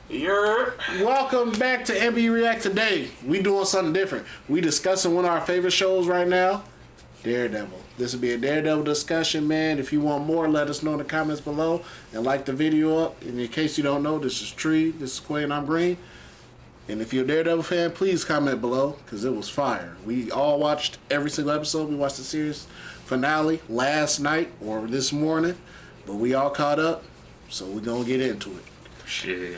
Welcome back to MB React. Today we doing something different. We discussing one of our favorite shows right now, Daredevil. This will be a Daredevil discussion, man. If you want more, let us know in the comments below and like the video up. And in case you don't know, this is Tree, this is Quay, and I'm Green. And if you're a Daredevil fan, please comment below because it was fire. We all watched every single episode. We watched the series finale last night or this morning, but we all caught up, so we're gonna get into it. Shit.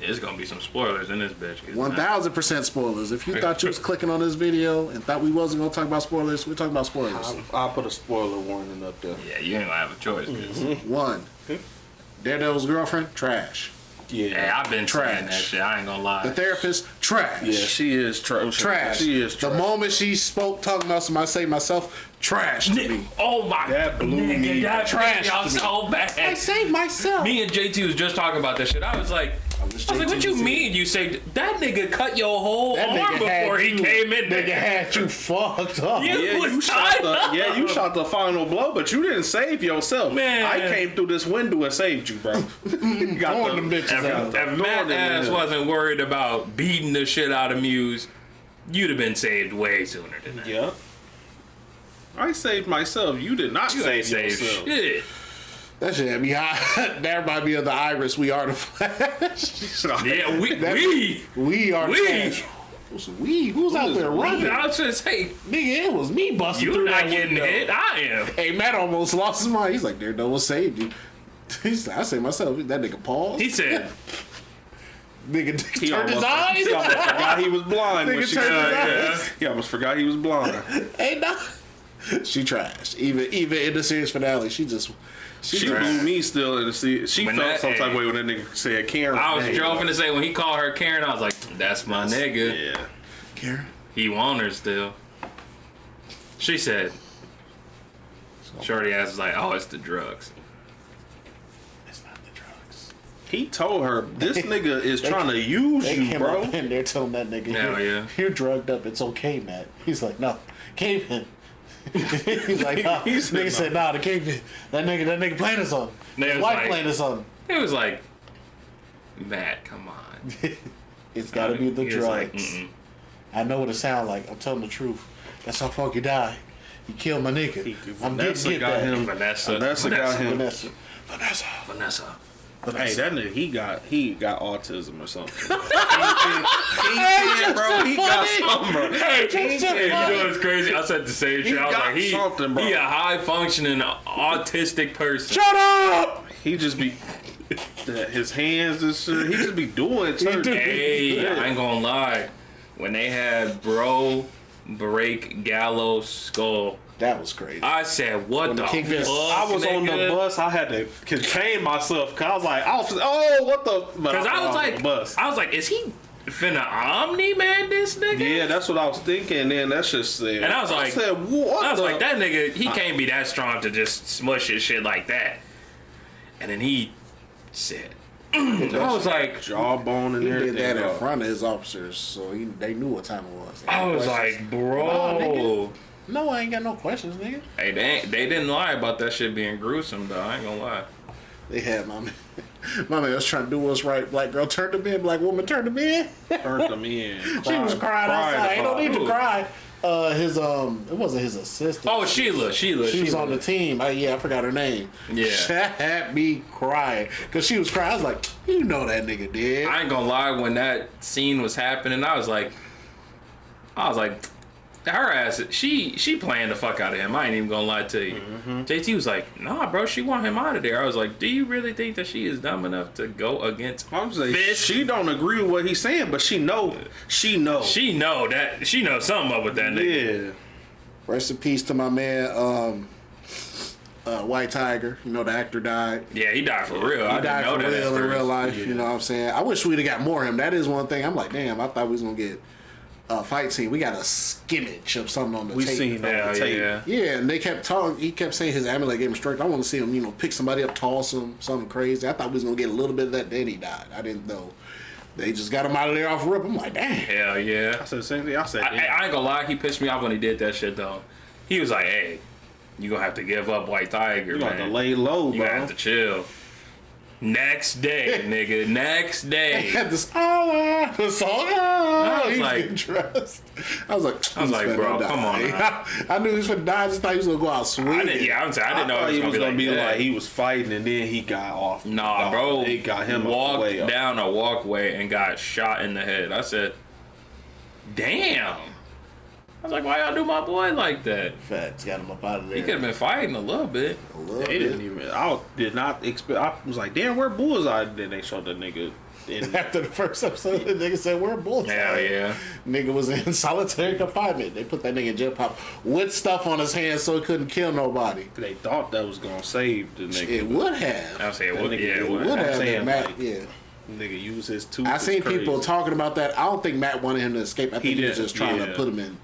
It's gonna be some spoilers in this bitch. 1000% spoilers. If you thought you was clicking on this video and thought we wasn't gonna talk about spoilers, we're talking about spoilers. I'll put a spoiler warning up there. Yeah, you ain't gonna have a choice. One, Daredevil's girlfriend, trash. Yeah, I've been trash. saying that shit. I ain't gonna lie. The therapist, trash. Yeah, she is trash. She is trash. The moment she spoke, talking about somebody, say myself, trash to me. Oh my, that blew me. That trash y'all so bad. I saved myself. Me and JT was just talking about that shit. I was like, what you mean you saved? That nigga cut your whole arm before he came in there. Nigga had you fucked up. You shot the final blow, but you didn't save yourself. Man, I came through this window and saved you, bro. Got them bitches out. If Matt ass wasn't worried about beating the shit out of Muse, you'd have been saved way sooner than that. Yeah. I saved myself. You did not save yourself. Shit. That shit had me high. That remind me of the Iris. We are the Flash. Yeah, we are the Flash. We? Who's out there running? I was just say, nigga, it was me busting through that window. You not getting hit. I am. Hey, Matt almost lost his mind. He's like, Daredevil saved you. He's like, I saved myself. That nigga paused. He said, nigga turned his eyes. He almost forgot he was blind. Nigga turned his eyes. He almost forgot he was blind. Hey, no. She trashed. Even in the series finale, she blew me still in the series. She felt some type of way when that nigga said Karen. I was joking to say when he called her Karen, I was like, that's my nigga. Yeah. Karen? He want her still. She said, shorty ass was like, oh, it's the drugs. It's not the drugs. He told her, this nigga is trying to use you, bro. And they're telling that nigga, you're drugged up. It's okay, Matt. He's like, no, caveman. He's like, nah. Nigga said, nah, the caveman. That nigga playing us on. His wife playing us on. It was like, Matt, come on. It's gotta be the drugs. Like, I know what it sound like. I'm telling the truth. That's how fuck you die. He killed my nigga. Vanessa got him. Vanessa got him. Vanessa. Hey, that nigga, he got autism or something. He got something, bro. You know what's crazy? I said the same shit. I was like, he a high functioning autistic person. Shut up! He just be his hands and shit. He just be doing certain. Hey, I ain't gonna lie. When they had bro break Gallows' skull. That was crazy. I said, what the fuck? I was on the bus. I had to contain myself because I was like, oh, what the? Because I was like, is he finna Omni-Man this nigga? Yeah, that's what I was thinking. And then that's just said. And I was like, what that nigga, he can't be that strong to just smush his shit like that. And then he said, I was like, jawbone and everything. He did that in front of his officers, so they knew what time it was. I was like, bro. No, I ain't got no questions, nigga. Hey, they didn't lie about that shit being gruesome, though. I ain't gonna lie. They had my man was trying to do what's right. Black girl turned him in. Black woman turned him in. Turned him in. She was crying outside. Ain't no need to cry. It wasn't his assistant. Oh, Sheila. She was on the team. I forgot her name. Yeah. That had me crying because she was crying. I was like, you know that nigga did. I ain't gonna lie. When that scene was happening, I was like, her ass, she playing the fuck out of him. I ain't even gonna lie to you. Mm-hmm. JT was like, nah, bro, she want him out of there. I was like, do you really think that she is dumb enough to go against Fisk? She don't agree with what he's saying, but she know something up with that nigga. Yeah. Rest in peace to my man, White Tiger. You know, the actor died. Yeah, he died for real. He died for real in real life. Yeah. You know what I'm saying? I wish we'd have got more of him. That is one thing. I'm like, damn, I thought we was gonna get fight scene. We got a skimmage of something on the tape. We seen that on the tape. Yeah, and they kept talking. He kept saying his amulet gave him strength. I want to see him, pick somebody up, toss him, something crazy. I thought we was gonna get a little bit of that. Then he died. I didn't know. They just got him out of there off rip. I'm like, damn. Hell yeah. I said the same thing. I ain't gonna lie. He pissed me off when he did that shit though. He was like, hey, you gonna have to give up White Tiger, you man. got to lay low, bro. You have to chill. Next day, nigga. Next day. Had this I was like, dressed. I was like, bro, come on. I knew he was gonna die. I just thought he was gonna go out swinging. I didn't know he was gonna be like that. he was fighting and then he got off. Nah, bro. They got him walked down a walkway and got shot in the head. I said, damn. I was like, why y'all do my boy like that? Facts, got him up out of there. He could have been fighting a little bit. They didn't even. I did not expect. I was like, damn, where Bullseye? Then they showed the nigga. After the first episode, the nigga said, where Bullseye? Hell yeah. Nigga was in solitary confinement. They put that nigga in jail pop with stuff on his hands so he couldn't kill nobody. They thought that was gonna save the nigga. It would have. I was saying, It would have. Matt, yeah. Nigga use his tooth. I seen people talking about that. I don't think Matt wanted him to escape. I think he was just trying to put him in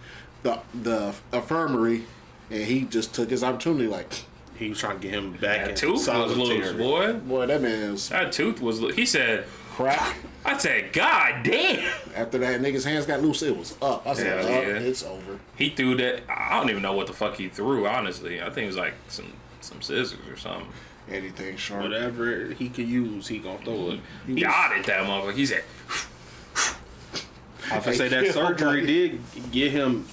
the infirmary, and he just took his opportunity. Like he was trying to get him back. That tooth was loose, boy. Boy, that man was. That tooth was loose. He said, crack. I said, God damn. After that, nigga's hands got loose. It was up. I said, it's over. He threw that. I don't even know what the fuck he threw. Honestly, I think it was like some scissors or something. Anything sharp. Whatever he could use, he gonna throw it. He got it, that motherfucker. He said. I would say that surgery did get him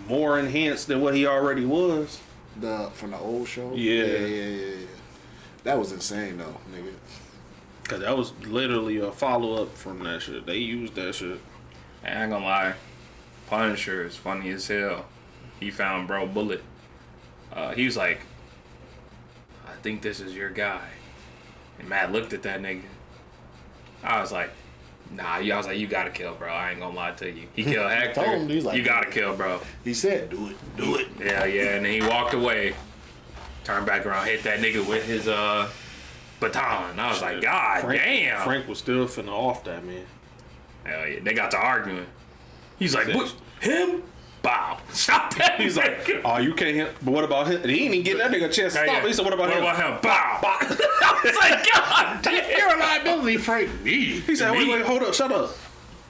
more enhanced than what he already was. From the old show? Yeah. That was insane though, nigga. Cause that was literally a follow up from that shit. They used that shit. I ain't gonna lie. Punisher is funny as hell. He found bro Bullet. He was like, I think this is your guy. And Matt looked at that nigga. I was like, nah. I was like, you gotta kill, bro. I ain't gonna lie to you. He killed Hector. Told him, he's like, you gotta kill, bro. He said, do it. Yeah. And then he walked away, turned back around, hit that nigga with his baton. I was like, God damn. Frank was still finna off that man. Hell yeah. They got to arguing. He's like, what? Him? Bow. Stop that. He's like, oh, you can't hit. But what about him? And he didn't even get that nigga a chance to stop. Yeah. He said, what about him? Bow. I was like, God damn. You're a liability, Frank. Me. He said, wait, hold up, shut up.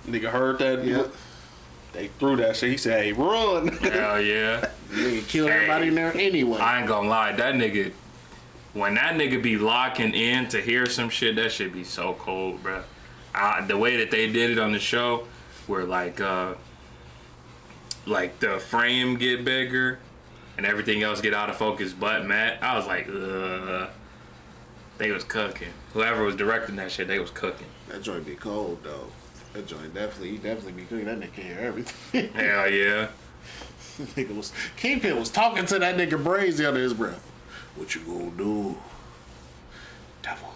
Nigga heard that. Yeah. They threw that shit. He said, hey, run. Hell yeah. Nigga killed everybody in there anyway. I ain't gonna lie. That nigga, when that nigga be locking in to hear some shit, that shit be so cold, bro. The way that they did it on the show, where like the frame get bigger and everything else get out of focus but Matt, I was like, they was cooking. Whoever was directing that shit, they was cooking. That joint be cold though. That joint definitely be cooking. That nigga can hear everything. Hell yeah. Kingpin was talking to that nigga Brazy under his breath. What you gonna do? Devil.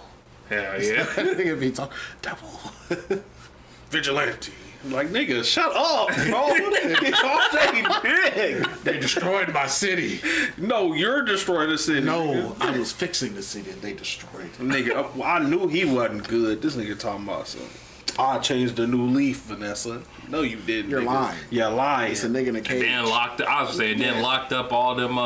Hell yeah. That nigga be talking, devil. Vigilante. I'm like, nigga, shut up, bro. Get off that big. They destroyed my city. No, you're destroying the city. No, I was fixing the city and they destroyed it. Nigga, I knew he wasn't good. This nigga talking about something. I changed the new leaf, Vanessa. No, you didn't. You're nigga. lying. You're lying. It's a nigga in a cage. Then locked up all them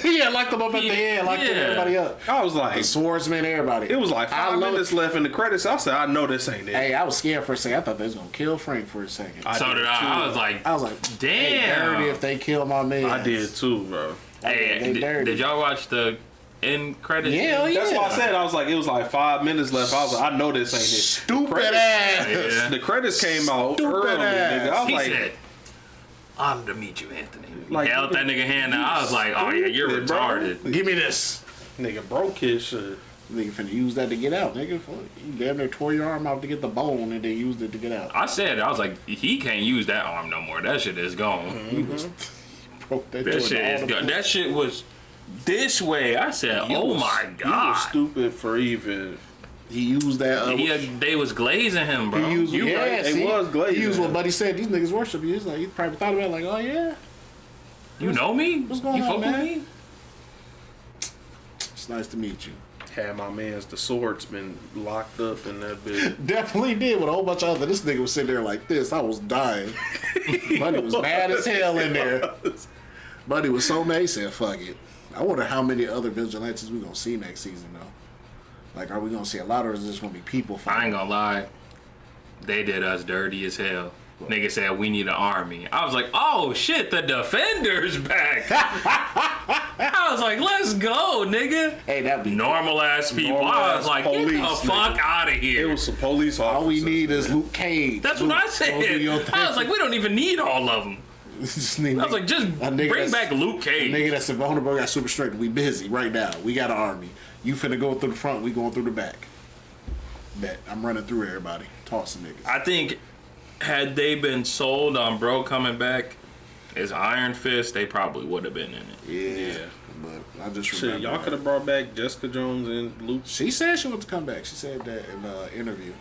yeah, locked them up at the end, locked everybody up. I was like, the swordsman, everybody. It was like 5 minutes left in the credits. I said, I know this ain't it. Hey, I was scared for a second. I thought they was gonna kill Frank for a second. So did I. I was like, damn. Hey, dirty if they kill my man. I did too, bro. Hey, did y'all watch the end credits? Yeah, That's why I said I was like, it was like 5 minutes left. I was like, I know this ain't it. Stupid ass. Yeah. The credits came out early, nigga. I was He like, said, honored to meet you, Anthony. Like, He held that nigga hand out. I was like, oh yeah, you're Stupid, bro. retarded. Give me this. nigga broke his shit. Nigga finna use that to get out, nigga. You damn near tore your arm out to get the bone and then used it to get out. I said, I was like, he can't use that arm no more. That shit is gone. He was broke that That shit is gone. That shit was this way. I said, oh my You was god. stupid for even. He used that. They was glazing him, bro. He used, You yeah, right, they see, was glazing He used what him. Buddy said. These niggas worship you. He's like, he probably thought about it like, oh yeah. You know me? What's going you on, fuck man? with me? It's nice to meet you. Had my man's the swordsman locked up in that bitch. Definitely did with a whole bunch of other. This nigga was sitting there like this. I was dying. Buddy was mad as hell in there. Buddy was so mad. He said, fuck it. I wonder how many other vigilantes we gonna see next season though. Like, are we gonna see a lot, or is it just gonna be people I fighting? ain't gonna lie. They did us dirty as hell. Nigga said we need an army. I was like, oh shit, the Defender's back. I was like, let's go, nigga. Hey, that'd be Normal ass people. Normal I was ass like, get police, the fuck nigga. out of It here. was some police officers. All we need is nigga. Luke Cage. That's Luke, what I go said. do your thing. I was like, we don't even need all of them. Just need I was like, just a nigga bring that's- back Luke a nigga Cage. that's vulnerable got super strength. We busy right now. We got an army. You finna go through the front. We going through the back. Bet I'm running through everybody, tossing niggas. I think had they been sold on bro coming back as Iron Fist, they probably would have been in it. Yeah, but I just Shit, remember. y'all could have brought back Jessica Jones and Luke. She said she wanted to come back. She said that in the interview.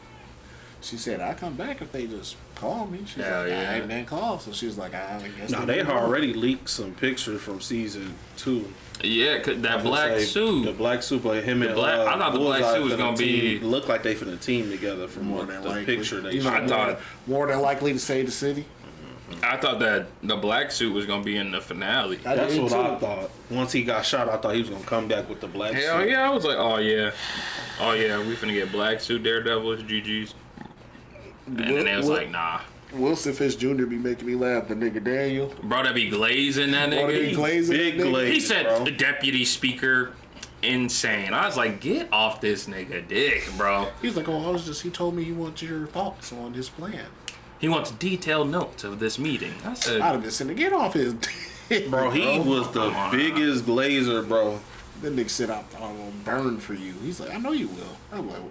She said, "I come back if they just call me." She's Hell like, yeah. "I ain't been called," so she's like, "I guess." Nah, they had already leaked some pictures from season 2. Yeah, 'cause that Let's black say suit. The black suit, but him and I thought the black Bullseye suit was finna gonna be- look like they finna team together from more what than the likely. picture they You know, showed. I thought- more than likely to save the city. I thought that the black suit was gonna be in the finale. That's did what too. I thought. Once he got shot, I thought he was gonna come back with the black Hell suit. yeah, I was like, oh yeah, we finna get black suit Daredevil as GG's. And then they was like, nah. Wilson Fisk Jr. be making me laugh. The nigga Daniel. Bro, that be glazing that Bro, they be nigga. glazing Big that nigga. glaze. He said bro. the deputy speaker insane. I was like, get off this nigga dick, bro. He's like, oh, I was just. He told me he wants your thoughts on his plan. He wants detailed notes of this meeting. I said, I'd have been saying, get off his. dick, Bro, he was the Come on. biggest glazer, bro. That nigga said, I'm gonna burn for you. He's like, I know you will. I'm like,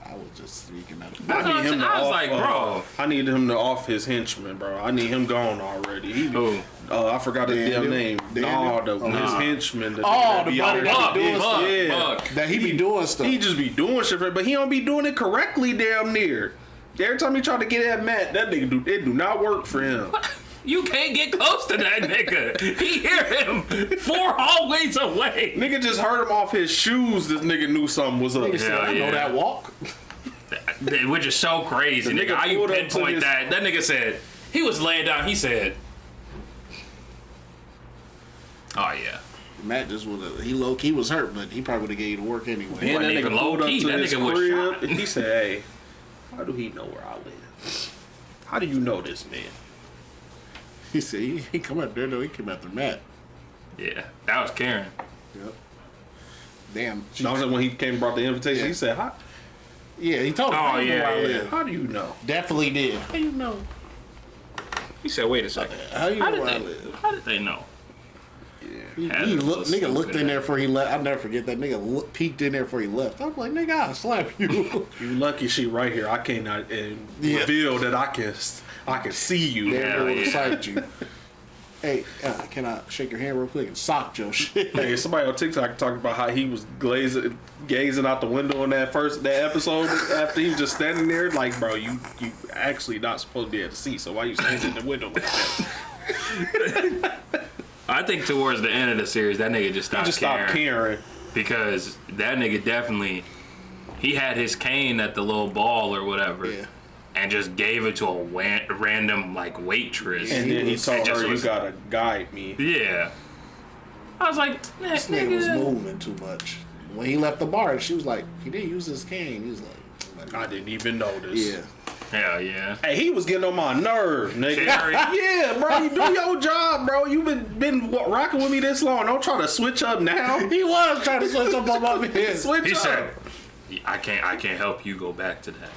I was just speaking out of. That's what I'm saying. I was like, bro. I need him to off his henchman, bro. I need him gone already. He, Who? I forgot his damn Daniel? name. Daniel? His henchman. The Oh, nigga that the be buck- out there buck, doing buck, stuff. Yeah. buck. That he be doing stuff. He just be doing shit, but he don't be doing it correctly. Damn near. Every time he try to get at Matt, that nigga it do not work for him. You can't get close to that nigga. He hear him 4 hallways away. Nigga just heard him off his shoes. This nigga knew something was up. Nigga said, Hell I know yeah. that walk. Which is so crazy, The nigga. nigga How you pulled up to pinpoint his- that? That nigga said, he was laying down, he said, oh yeah. Matt just would have. He low key was hurt, but he probably would have gave you the work anyway. And wasn't that even nigga pulled up low-key. to That his nigga was crib. shot. And he said, "Hey, how do he know where I live? How do you know this man?" He said he come up there though. He came after Matt. Yeah, that was Karen. Yep. Damn. No, I was like, when he came and brought the invitation, Yeah. he said, "How? Yeah, he told him. Oh, I know yeah, where I yeah. live. How do you know?" Definitely did. How you know? He said, wait a second. How you How know did where I they, live? how did they know? He Adams look, was nigga looked stupid, in there man. before he left. I'll never forget that nigga peeked in there before he left. I was like, nigga, I'll slap you. You lucky she right here. I cannot Yeah. reveal that I can see you. Yeah. There, yeah. sight you. Hey, can I shake your hand real quick and sock your shit? Hey, somebody on TikTok talking about how he was gazing out the window in that episode after he was just standing there. Like, bro, you actually not supposed to be able to see. So why you standing in the window like that? I think towards the end of the series, that nigga just He stopped just caring. stopped caring. Because that nigga definitely, he had his cane at the little ball or whatever. Yeah. And just gave it to a random, like, waitress. And then he told just her, "You was- gotta guide me." Yeah. I was like, man, This nigga was nigga. moving too much. When he left the bar, she was like, he didn't use his cane. He was like, I didn't even notice. yeah. Hell yeah. Hey, he was getting on my nerve, nigga. Terry. Yeah, bro, you do your job, bro. You been rocking with me this long. Don't try to switch up now. He was trying to switch up on my man. Switch He up. said, I can't help you go back to that.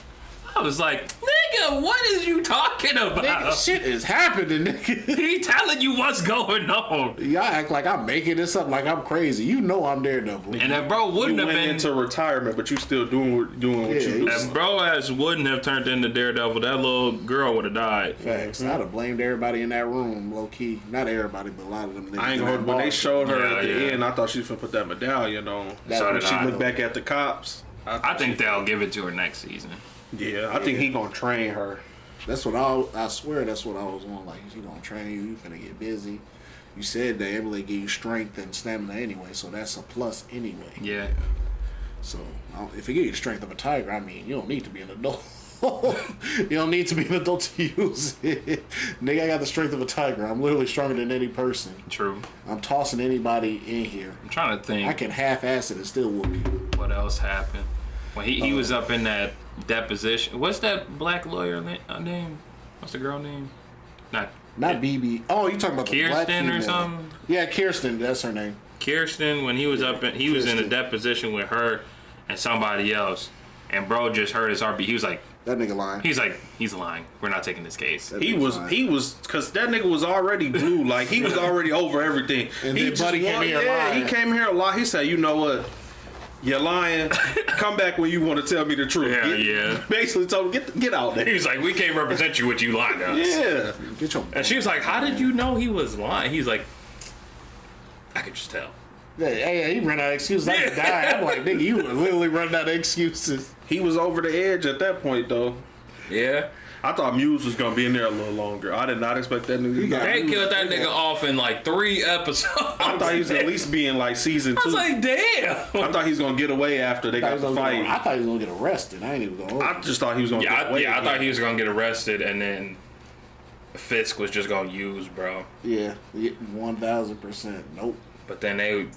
I was like, nigga, what is you talking about? Nigga, shit is happening, nigga. He telling you what's going on. Y'all act like I'm making this up like I'm crazy. You know I'm Daredevil. And if bro You wouldn't have went been, into retirement, but you still doing what Yeah, you do. if bro ass wouldn't have turned into Daredevil, that little girl would have died. Facts. I'd have blamed everybody in that room, low key. Not everybody, but a lot of them niggas. I ain't in gonna. that When they bar. showed her Yeah, at the yeah. end, I thought she was gonna put that medallion on. That So when did She I. looked back at the cops. I think they'll give it to her next season. Yeah, I think he gonna train her. That's what I swear that's what I was on. Like, he gonna train you, you finna get busy. You said that Emily give you strength and stamina anyway, so that's a plus anyway. Yeah. So if you get you the strength of a tiger, I mean, you don't need to be an adult. You don't need to be an adult to use it. Nigga, I got the strength of a tiger. I'm literally stronger than any person. True. I'm tossing anybody in here. I'm trying to think I can half-ass it and still whoop you. what else happened. When he was up in that deposition. What's that black lawyer name? What's the girl name? Not Not BB. Oh, you talking about the black Kirsten female. or something? Yeah, Kirsten. That's her name. Kirsten, when he was he was in a Kirsten. deposition with her and somebody else, and bro just heard his heartbeat. He was like, That nigga lying. he's lying. We're not taking this case. That He nigga lying. was, because that nigga was already blue. Like, he was already over everything. And he then Buddy came here lying. He came here a lot. He said, you know what? You're lying. Come back when you want to tell me the truth. Yeah, yeah. Basically told him, get out He there. was like, we can't represent you with you lying to us. Yeah. Get your. And she was like, how did you know he was lying? He's like, I could just tell. Hey, he ran out of excuses. I could die. I'm like, nigga, you were literally running out of excuses. He was over the edge at that point, though. Yeah. I thought Muse was going to be in there a little longer. I did not expect that nigga to got- They die. killed that nigga off in like 3 episodes. I thought he was at least be in, like, season 2. I was like, damn. I thought he was going to get away after they I got thought the he was fight. gonna get arrested. I ain't even gonna. I just thought he was going to get away. I thought he was gonna get arrested, and then Fisk was just gonna use, bro. Yeah, 1000%. Nope. But then they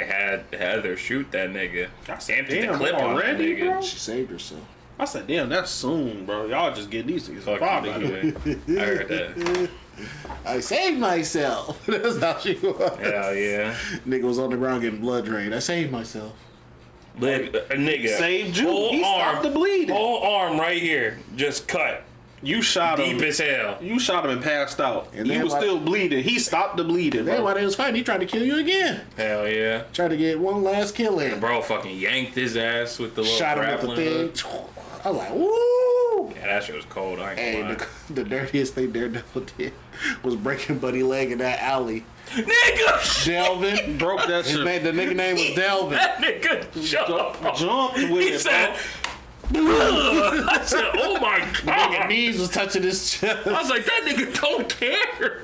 had Heather shoot that nigga. I said, Empty the damn, clip on that already, nigga. bro? She saved herself. I said, damn, that's soon, bro. Y'all just get these niggas Fuck up you, out by of the here. way. I heard that. I saved myself. That's how she was. Hell yeah. Nigga was on the ground getting blood drained. I saved myself. But a nigga Saved you. Whole He stopped the bleeding. Whole arm right here, just cut You shot him. deep as hell. You shot him and passed out. And He then was why- still bleeding. He stopped the bleeding, Then bro. while they was fighting, he tried to kill you again. Hell yeah. Tried to get one last kill in. Bro fucking yanked his ass with the little Shot him with the grappling thing. hook. I was like, woo! Yeah, that shit was cold. I ain't Hey, gonna lie. the dirtiest thing Daredevil did was breaking Buddy leg in that alley. Nigga! Delvin. Broke that His shit. name, the nigga name was Delvin. That nigga jumped. Jumped with He it, said, bro. I said, oh my Nigga god. knees was touching his chest. I was like, that nigga don't care.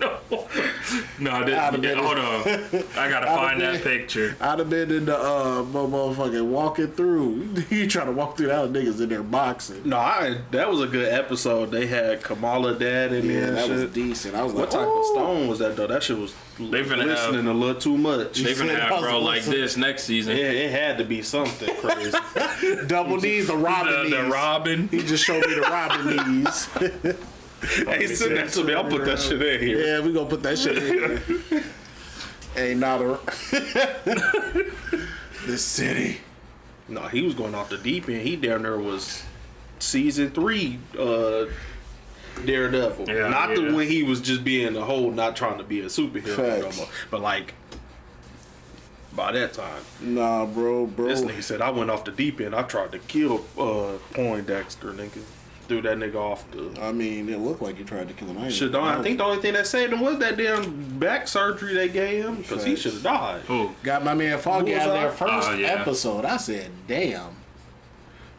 No, I I'd didn't. have been- Hold on. I gotta find been- that picture. I'd have been in the motherfucking walking through. You trying to walk through that niggas in there boxing. No, that was a good episode. They had Kamala dad in Yeah, there and that was shit. decent. I was like, What type of stone was that, though? That shit was They finna listening a little too much. They said finna I have was bro like listening. this next season. Yeah, it had to be something crazy. double knees, the Robin knees. The Robin. He just showed me the Robin knees. Hey, send that to me. I'll put that shit in here. Yeah, we gonna put that shit in here. Ain't not a this city. No, he was going off the deep end. He down there was season 3 Daredevil. Yeah, Not yeah. the when he was just being a whole, not trying to be a superhero no Facts. more. But like by that time, Nah, bro. this nigga said I went off the deep end. I tried to kill Poindexter, nigga. Threw that nigga off the. I mean, it looked like you tried to kill him. Shit, I think the only thing that saved him was that damn back surgery they gave him because he Facts. should have died. Who? Got my man Foggy Who was out of there that? first Oh, yeah. episode. I said, damn.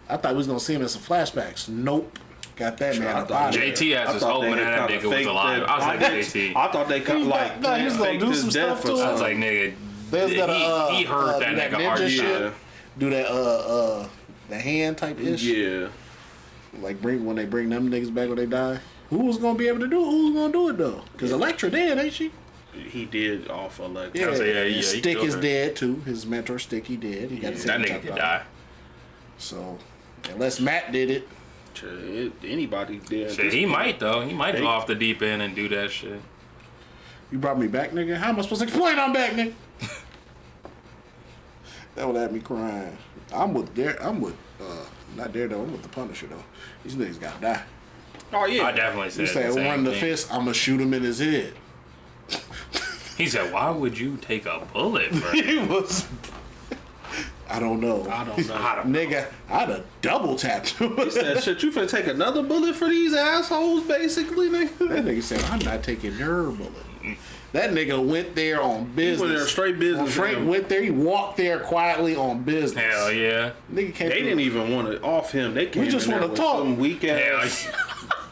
I thought we was gonna see him in some flashbacks. Nope. Got that man I up thought out of J- there. JT has I his thought hope they when had that kinda nigga was faked alive. that- I was like, JT. I thought they He kind of was like like, he was gonna faked do his some death stuff or to him. I was something. like, nigga, They was gonna, he hurt do that nigga ninja hard. shit. Yeah. Do that the hand type ish. Yeah. Like when they bring them niggas back when they die. Who was gonna be able to do it? Who was gonna do it though? Cause Elektra dead, ain't she? He did off of like Yeah. I say, yeah, And he Stick killed is her. dead too. His mentor Stick, he dead. He got his That head nigga chopped could off. die. So unless Matt did it, anybody did. Shit, he might though. He might They- go off the deep end and do that shit. you brought me back, nigga. How am I supposed to explain I'm back, nigga? That would have me crying. I'm with not Daredevil. I'm with the Punisher though. These niggas gotta die. Oh yeah. I definitely You said say the same one the thing. fist, I'm gonna shoot him in his head. He said, "Why would you take a bullet for?" He was. I don't know. I don't know. I don't know. Nigga, I'd have double tapped him. He said, "Shit, you finna take another bullet for these assholes, basically, nigga." That nigga said, I'm not taking your bullet. That nigga went there on business. went there straight business, When Frank man. went there, he walked there quietly on business. Hell yeah. Nigga came They through- didn't even want it off him. They came just in there wanna with talk. some weak Hell ass.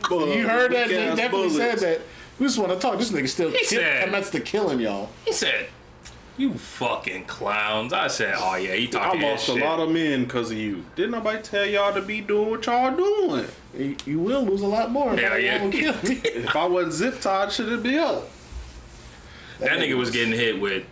yeah. You heard that? He weak-ass definitely said bullets. that. We just want to talk. This nigga still He said- commits to killing y'all. He said, "You fucking clowns." I said, "Oh yeah, he I talking his lost a shit." lot of men because of you. Didn't nobody tell y'all to be doing what y'all doing? You will lose a lot more. Hell if yeah. y'all kill me. If I wasn't zip tied, should it be up? That nigga was getting hit with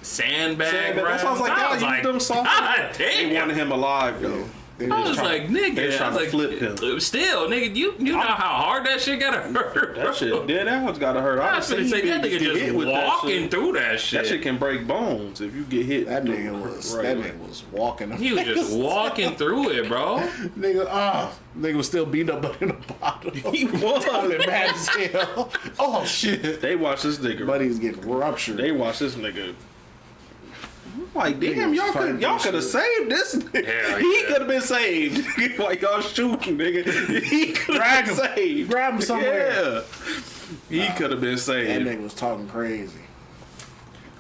sandbag That's why I was like, rounds. y'all use them soft. God They damn. wanted him alive though. I was like, nigga, they trying to flip him. Still, nigga, you know how hard that shit gotta hurt. That shit, that one's gotta hurt. I was gonna say that nigga just walking through that shit. That shit can break bones if you get hit. That nigga was walking. He was just walking through it, bro. Nigga was still beat up in the bottom. He was mad as hell. Oh shit! They watched this nigga. Buddy's getting ruptured. They watched this nigga. Like, damn, y'all could have saved this nigga. Hell He yeah. could have been saved. Like, y'all shooting, nigga. He could have been saved. Grab him somewhere. Yeah. He could have been That saved. nigga was talking crazy.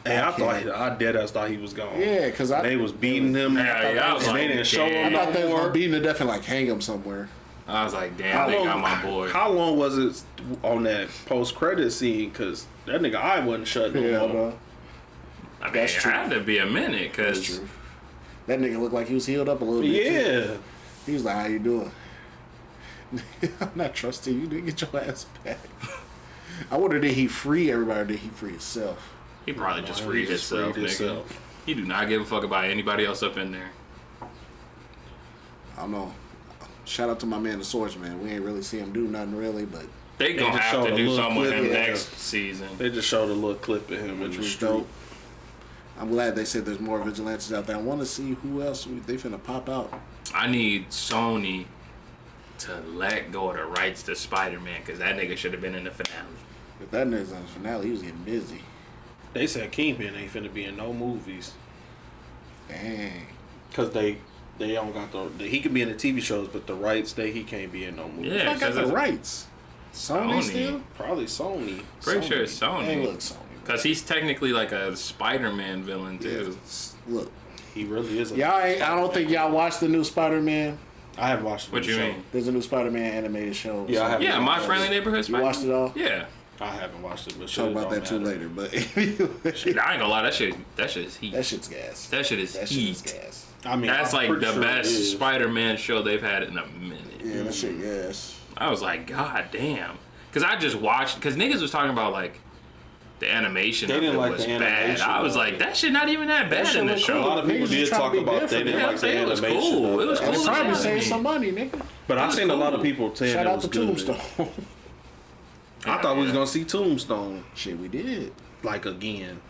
Hey, I deadass thought he was gone. Yeah, because They was beating him. Yeah, yeah, I was and like, they didn't show I him thought they no was more. gonna beat him to death and like hang him somewhere. I was like, damn, they got my boy. How long was it on that post-credit scene? Because that nigga eye wasn't shut no Yeah, more. bro. I mean, That's it true. had to be a minute, That's cause true. That nigga looked like he was healed up a little bit. Yeah. Too. He was like, "How you doing?" I'm not trusting you. Didn't get your ass back. I wonder, did he free everybody or did he free himself? he probably just He freed just himself, freed nigga. himself. He do not give a fuck about anybody else up in there. I don't know. Shout out to my man, the Swordsman. We ain't really see him do nothing really, but They gonna just have showed to a do little something with clip, him yeah. next season. They just showed a little clip of him in the was street. dope. I'm glad they said there's more vigilantes out there. I want to see who else they finna pop out. I need Sony to let go of the rights to Spider-Man, because that nigga should have been in the finale. If that nigga's on the finale, he was getting busy. They said Kingpin ain't finna be in no movies. Dang. Because they don't got he could be in the TV shows, but the rights, he can't be in no movies. Yeah, I got the rights. Sony still? Probably Sony. Pretty sure it's Hey, Sony. look, Sony. Because he's technically like a Spider-Man villain, Yeah, too. look. He really is. I don't think y'all watched the new Spider-Man. I haven't watched. What you mean? There's a new Spider-Man animated show. Yeah, I haven't. Yeah, My Friendly Neighborhood You Spider-Man. watched it all? Yeah. I haven't watched it, but Talk about that too later, but anyway. Shit, I ain't gonna lie, that shit is heat. That shit's gas. That shit is That shit heat. is gas. I mean, That's I'm like pretty the sure it best is. Spider-Man show they've had in a minute. Yeah, that shit gas. I was like, God damn. Because I just watched, because niggas was talking about like the animation They of didn't it like was the bad. animation I was of like, it. that shit not even that bad shit in the look show. cool. A lot of people Niggas did just trying talk to be about they different. didn't Yeah, like I'm the saying it was animation. cool. of It was that. And cool. it probably as hell. saved some money, nigga. But I've was seen a lot of cool. people saying Shout it out was to good. Tombstone. I thought we was gonna see Tombstone Shit, we did. like again,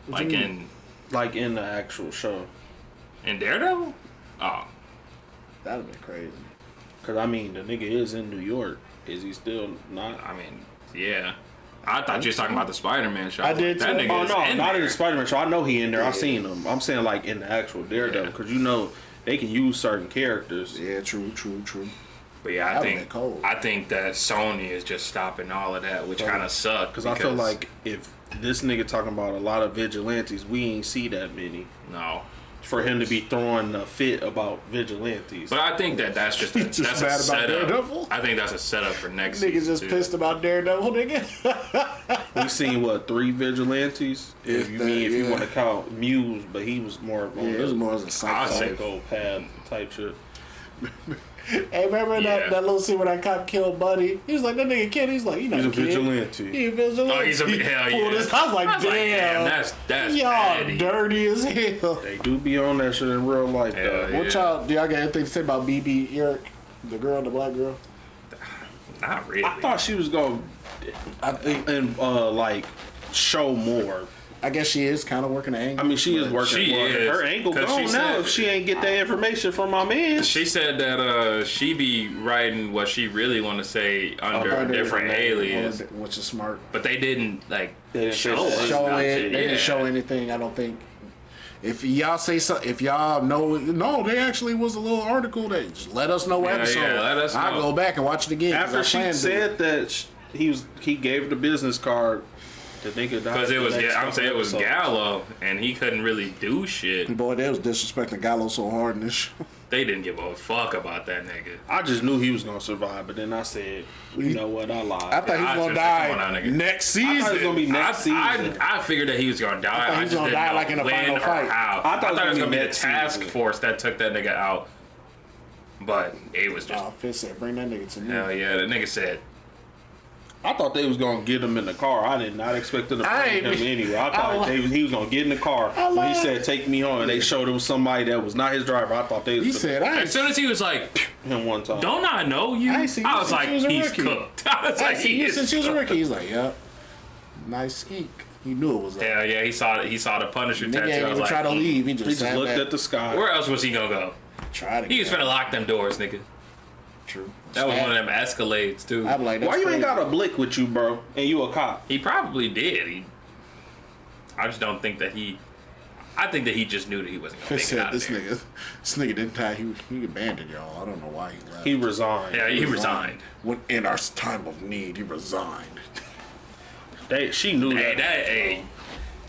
What you Like mean? like in the actual show. in Daredevil? Oh. That'd have been crazy. Cause I mean, the nigga is in New York. Is he still not? I mean, yeah. I thought you was talking about the Spider-Man show. I did That too. nigga Oh is no, in not in there. the Spider-Man show. I know he in there. I've Yeah. seen him. I'm saying like in the actual Daredevil, Yeah. because you know they can use certain characters. Yeah, true. But yeah, That would've been cold. I think that Sony is just stopping all of that, which kind of sucked. Because I feel like if this nigga talking about a lot of vigilantes, we ain't see that many. no. For him to be throwing a fit about vigilantes. But I think that's just Just that's mad a about setup. Daredevil? I think that's a setup for next Niggas season. just too. pissed about Daredevil, nigga. We seen what 3 vigilantes? If you yeah. want to count Muse, but he was more on Yeah, it was the more as a I'll say- psychopath type shit. Hey, remember Yeah. that little scene where that cop killed Buddy? He was like, that nigga kid. He's like, He's a vigilante. He a vigilante. Oh, he's a hell He pulled yeah. his- I was like, damn. That's y'all petty. dirty as hell. They do be on that shit in real life, Hell though. yeah. What y'all, do y'all got anything to say about BB Eric? The girl, the black girl? Not really. I thought she was going I think, to like show more. I guess she is kind of working the angle. I mean, she is but working. She well, is, her angle 'cause gone she now said- if she ain't get that information from my man. She said that she be writing what she really want to say under a different alias, Which is smart. but they didn't like They didn't show show us Show nothing. it. They Yeah. didn't show anything, I don't think. If y'all say something, if y'all know, no, they actually was a little article that just let us know what Yeah, episode. yeah, let us I'll know. go back and watch it again. 'cause After I she planned to. said that he gave her the business card, the nigga died. Because it was, the next I'm saying it was episode. Gallo, and he couldn't really do shit. Boy, they was disrespecting Gallo so hard in this show. They didn't give a fuck about that nigga. I just knew he was gonna survive, but then I said, you know what, I lied. I thought he was I gonna should've said, come on die now, nigga. next I thought it was season. gonna be next I season. I figured that he was gonna die. thought he I was just gonna didn't die, know like, in the when final or fight. how. I thought it was gonna be the next task season. force that took that nigga out. But it was just Fist said, bring that nigga to me. hell yeah. The nigga said, I thought they was gonna get him in the car. I did not expect them to bring him anywhere. I thought he was gonna get in the car when he said "take me home," and they showed him somebody that was not his driver. I thought they was. He said, as soon as he was like, him one time. "Don't I know you?" I was like, "He's cooked." I was like, "He is." Since he was a rookie, he's like, "Yep, nice ink." He knew it was. Yeah, yeah. He saw the Punisher Nigga tattoo. ain't I was even like, try to leave. He just looked at the sky. where else was he gonna go? He was finna lock them doors, nigga. True. That was one of them Escalades too. I'm like, why you ain't got a blick with you, bro? And you a cop? He probably did. I just don't think that he. I think that he just knew that he wasn't gonna make it out of there. This nigga didn't die. He abandoned y'all. I don't know why he left. He resigned. Yeah, he resigned. When in our time of need, he resigned. She knew that.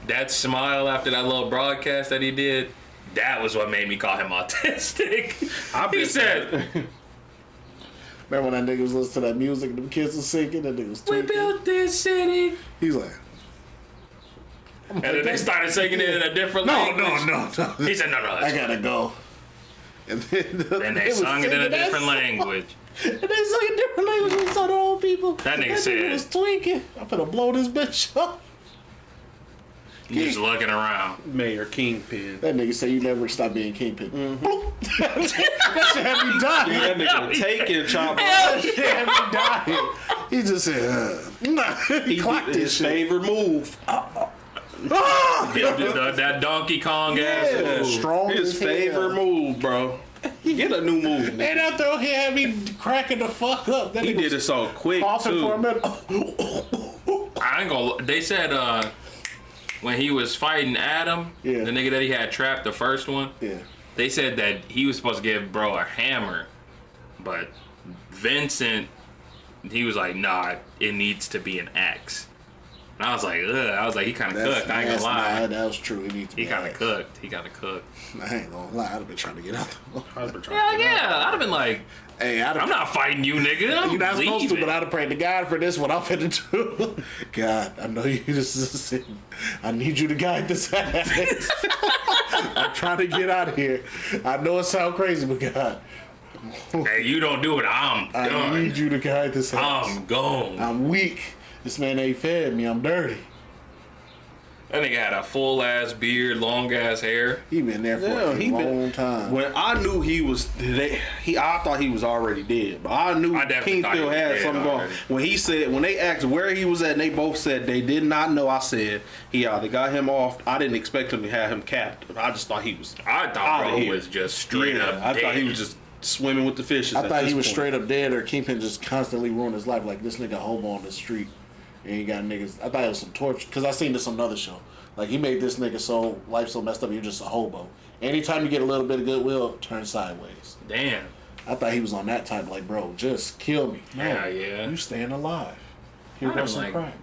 That smile after that little broadcast that he did, that was what made me call him autistic. He said, remember when that nigga was listening to that music and them kids was singing? That nigga was "We built this city." He's like, and then they started singing it in a different language. No. He said, "No, I gotta go." And then they sung it in a different language. And they sung in different language. We saw the old people. That nigga said, was tweaking. I'm finna blow this bitch up. Just looking around. Mayor Kingpin. That nigga said you never stop being Kingpin. That shit had me dying. That nigga taking chop. That shit had me dying. He just said, he clocked his this shit. favorite move. That Donkey Kong ass move. Strong His as hell. favorite move, bro. Get a new move. And after he had me cracking the fuck up. That He nigga did it so quick coughing too. for a minute. I ain't gonna. They said when he was fighting Adam, the nigga that he had trapped, the first one. Yeah. They said that he was supposed to give bro a hammer, but Vincent, he was like, "Nah, it needs to be an axe." And I was like, "Ugh." I was like, he kind of cooked. I ain't gonna lie. Nah, that was true. He kind of cooked. He kind of cooked. I ain't gonna lie. I'd have been trying to get out. Yeah. I'd have been like, hey, I'm not fighting you, nigga. I'm You're not supposed to, leaving. but I'd have prayed to God for this. What I'm finna do. God, I know you just. I need you to guide this ass. I'm trying to get out of here. I know it sounds crazy, but God. Hey, you don't do it. I'm done. I need you to guide this ass. I'm gone. I'm weak. This man ain't fed me. I'm dirty. That nigga had a full ass beard, long ass hair. He been there for a long time. When I knew he was, I thought he was already dead, but I knew King still had something going. When they asked where he was at, and they both said they did not know. I said he either got him off. I didn't expect him to have him capped. I just thought he was. I thought bro was just straight up. I dead. thought he was just swimming with the fishes. I thought he was straight up dead, or Kingpin just constantly ruined his life. Like this nigga hobo on the street, and he got niggas. I thought it was some torture because I seen this on another show. Like he made this nigga life so messed up. You're just a hobo. Anytime you get a little bit of goodwill, turn sideways. Damn. I thought he was on that type. Like bro, just kill me. No, yeah. You staying alive. Here goes some crack.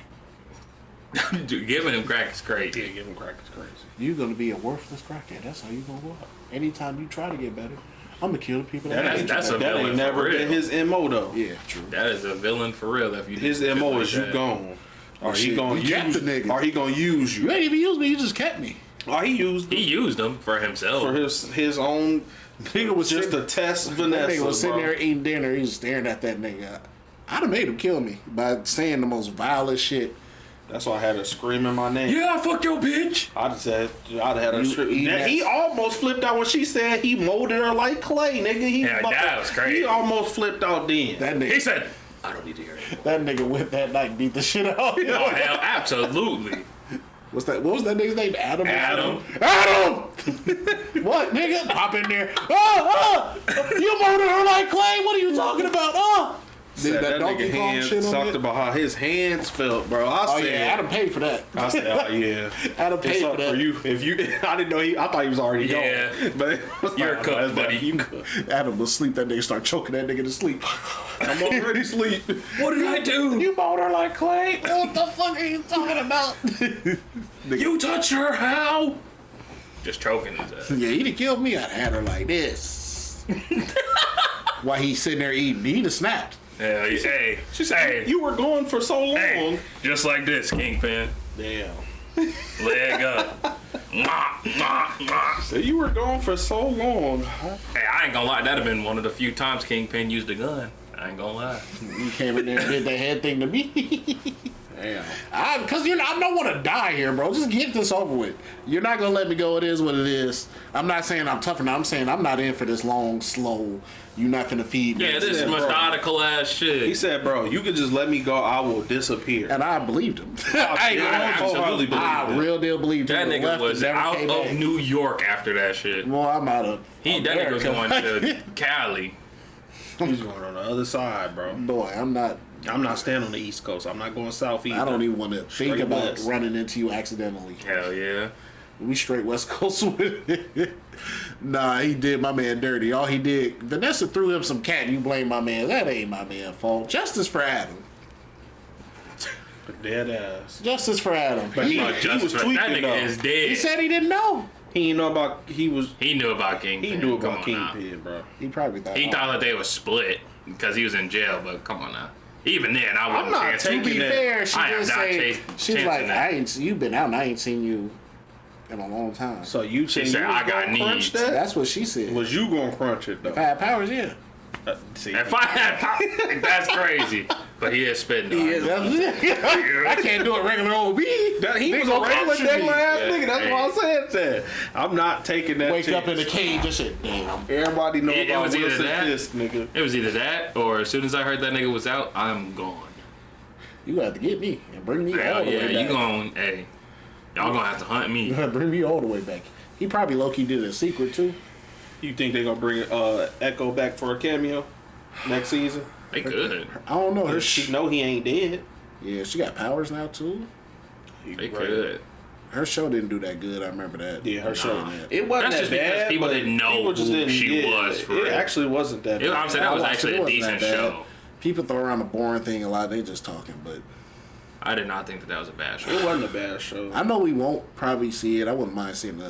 Dude, giving him crack is crazy. Yeah, giving him crack is crazy. You're gonna be a worthless crackhead. That's how you gonna go out. Anytime you try to get better, I'm gonna kill the people that hate you. That's a That villain ain't never for real. been his MO though. Yeah, true. That is a villain for real. If you His MO is you gone. Or he gonna use the nigga. Or he gonna use You you. ain't even used me. You just kept me. Or he used He used them for himself. for his own. Nigga was just sitting- to test That Vanessa. nigga was sitting bro. there eating dinner. He was staring at that nigga. I'd have made him kill me by saying the most vilest shit. That's why I had her screaming my name. Yeah, I fucked your bitch. I'd have had her You scream. eating that- He almost flipped out when she said he molded her like clay, nigga. That was crazy. He almost flipped out then. That nigga. He said, I don't need to hear it. That nigga went that night and beat the shit out. Oh, hell, absolutely. What's that? What was that nigga's name? Adam. Adam. What, nigga? Pop in there. You molded her like clay. What are you talking about? Said that Donkey nigga Kong hands shit on talked it? about how his hands felt, bro. I Oh said, yeah, Adam paid for that. I said, oh yeah, Adam paid it's for up that. for you. If you, I didn't know I thought he was already Yeah. gone. But You're cooked, buddy. You cooked. Adam was asleep. That nigga start choking that nigga to sleep. I'm already asleep. What did I do? You mold her like clay. What the fuck are you talking about? You touch her how? Just choking his ass. Yeah, he'd have killed me. I'd had her like this. While he's sitting there eating, he'd have snapped. Yeah, hey, She said, you were gone for so long. hey, just like this, Kingpin. Damn. Leg up. Mwah, mwah, mwah. So you were gone for so long. Hey, I ain't gonna lie, that'd have been one of the few times Kingpin used a gun. I ain't gonna lie. You came in there and did that head thing to me. Damn. Because I don't want to die here, bro. Just get this over with. You're not going to let me go. It is what it is. I'm not saying I'm tough enough. I'm saying I'm not in for this long, slow, you're not going to feed me. Yeah, this is methodical ass shit. He said, bro, you could just let me go. I will disappear. And I believed him. I absolutely believed I it. real deal believed That him. nigga was out came of back. New York after that shit. Well, I'm out of That nigga was going to Cali. He's going on the other side, bro. Boy, I'm not staying on the East Coast. I'm not going south either. I don't even want to think Straight about west. running into you accidentally. Hell yeah. We straight West Coast with it. Nah, he did my man dirty. All he did, Vanessa threw him some cat and you blame my man. That ain't my man's fault. Justice for Adam. Dead ass. Justice for Adam. But he was That tweaking, nigga though. is dead. He said he didn't know. He didn't know about, He knew about Kingpin. he knew Come about on now. Kingpin, bro. He probably thought. He thought that they was split because he was in jail, but come on now. Even then, I wasn't not chancing. To be that. fair, she I am did not say she's chancing like, that. you've been out and I ain't seen you in a long time. So you She think said, you was "I got gonna crunch needs." that? That's what she said. Was you gonna crunch it though? 5 powers, yeah. See, If I had power, that's crazy. But he is spitting. He is. I can't do it regular old me. he They was a gonna regular capture me. regular ass Yeah. nigga. That's why I said that. I'm not taking that. Wake up in the chance. cage and shit. Damn. Everybody know It about was either Wilson that- Fisk, nigga. It was either that, or as soon as I heard that nigga was out, I'm gone. You got to get me and bring me all Hell the yeah, way you back. gon' hey, y'all gonna have to hunt You me. gotta bring me all the way back. He probably low-key did it in secret too. You think they gonna bring Echo back for a cameo next season? They could. I don't know. Her She know he ain't dead. yeah, she got powers now too. They could. Her show didn't do that good. I remember that. Yeah, her show. Nah. It wasn't That's that just because bad. people but didn't know people just who didn't, she yeah, was, for it real. actually wasn't that bad. I'm saying that was I watched actually it. It a wasn't decent that bad. show. People throw around the boring thing a lot. They just talking, but I did not think that was a bad show. It wasn't a bad show. I know we won't probably see it. I wouldn't mind seeing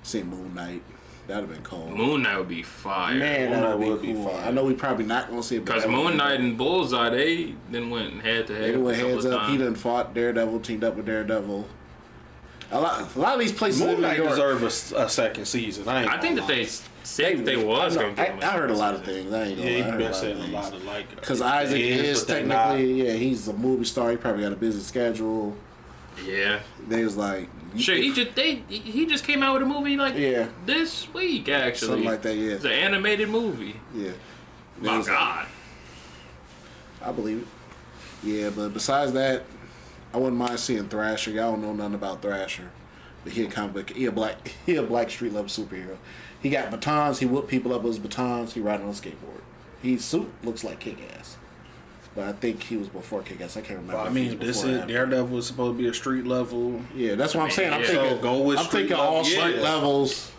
seeing Moon Knight. That'd have been cool. Moon Knight would be fire. Man, Moon that Knight would would be be cool. fire. I know we probably not gonna see it. but Because that would Moon be Knight dope. and Bullseye, they then went head to head. They went a couple heads of up. He times. done fought Daredevil, teamed up with Daredevil. A lot of these places Moon in New Knight York. deserve a second season. I think that they said that they was I, going to know, give him I heard a lot of things. I ain't Yeah, gonna he lie. I heard been a lot saying of a things. lot of like. Because Isaac is but they not. technically, he's a movie star. He probably got a busy schedule. Yeah. They was like, Sure, he just came out with a movie like Yeah. this week actually. something like that. Yeah, It's an animated movie. yeah. They My was like, God. I believe it. Yeah, but besides that, I wouldn't mind seeing Thrasher. Y'all don't know nothing about Thrasher, but he a comic book. He a black street level superhero. He got batons. He whoop people up with his batons. He riding on a skateboard. His suit looks like Kick-Ass, but I think he was before Kick-Ass. I can't remember. Well, I if he mean, was this before or is after. Daredevil was supposed to be a street level. Yeah, that's what I'm saying. I'm Yeah. thinking. So go with I'm street thinking all level. street Yeah. levels.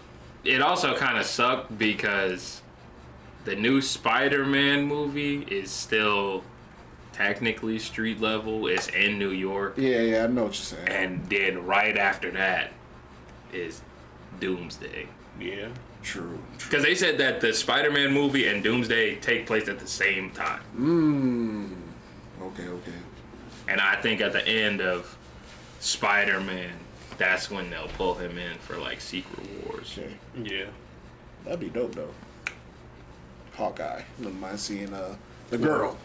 It also kind of sucked because the new Spider-Man movie is still technically street level. It's in New York. Yeah, I know what you're saying. And then right after that is Doomsday. Yeah. True. Because they said that the Spider-Man movie and Doomsday take place at the same time. Okay. And I think at the end of Spider-Man, that's when they'll pull him in for like Secret Wars. Okay. Yeah. That'd be dope though. Hawkeye. Wouldn't mind seeing the girl.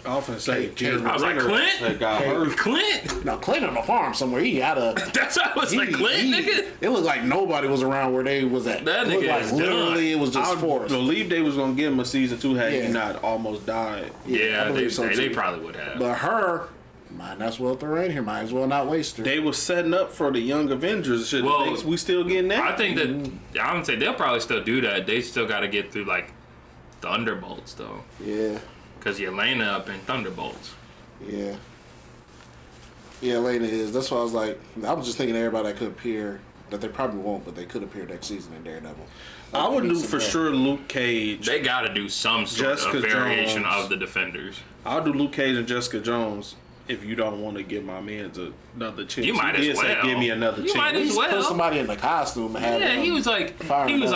I often say, Kate- I was like, Clint? That got hurt. Clint? Now Clint on the farm somewhere. He had a. That's how I was like, Clint, nigga? It looked like nobody was around where they was at. That It looked nigga like is literally done. it was just I forced. believe they was gonna give him a season 2 had Yeah. he not almost died. Yeah, I they, believe so, they too. probably would have. But her, might as well throw her in here. Might as well not waste her. They was setting up for the Young Avengers. Should Well, we still getting that? I think that, I would say they'll probably still do that. They still got to get through like Thunderbolts though. Yeah. Because Yelena up in Thunderbolts. Yeah. Yeah, Elena is. That's why I was like, I was just thinking everybody that could appear, that they probably won't, but they could appear next season in Daredevil. I would Like, do some for bad. sure Luke Cage. They got to do some sort Jessica of variation Jones. of the Defenders. I'll do Luke Cage and Jessica Jones if you don't want to give my man another chance. You might He as did say, well. give me another You chance. might At as least well. put somebody in the costume and have Yeah, them he was like, fire them up.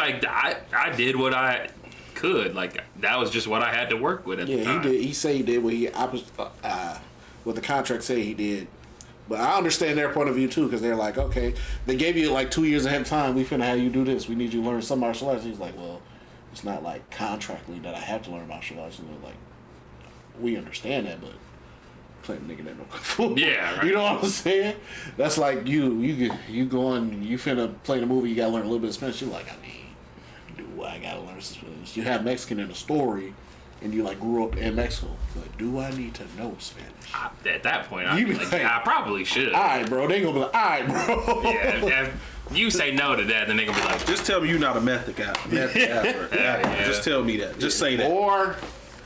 I did what I could. Like that was just what I had to work with at the Yeah, time. he did. He said he did what the contract say he did. But I understand their point of view too, because they're like, okay, they gave you like 2 years ahead of time. We finna have you do this. We need you to learn some martial arts. He's like, well, it's not like contractually that I have to learn martial arts. And they're like, we understand that, but playing nigga that no kung fu. Yeah, right. You know what I'm saying? That's like you going, you finna play the movie, you gotta learn a little bit of Spanish. You're like, I mean, do I gotta learn some Spanish? You have Mexican in the story, and you like grew up in Mexico, but do I need to know Spanish? At that point, I'd be like, yeah, I probably should. All right, bro. They gonna be like, all right, bro. Yeah, if you say no to that, then they gonna be like, Just tell me you're not a method guy. Yeah. Just tell me that. Just say that. Or,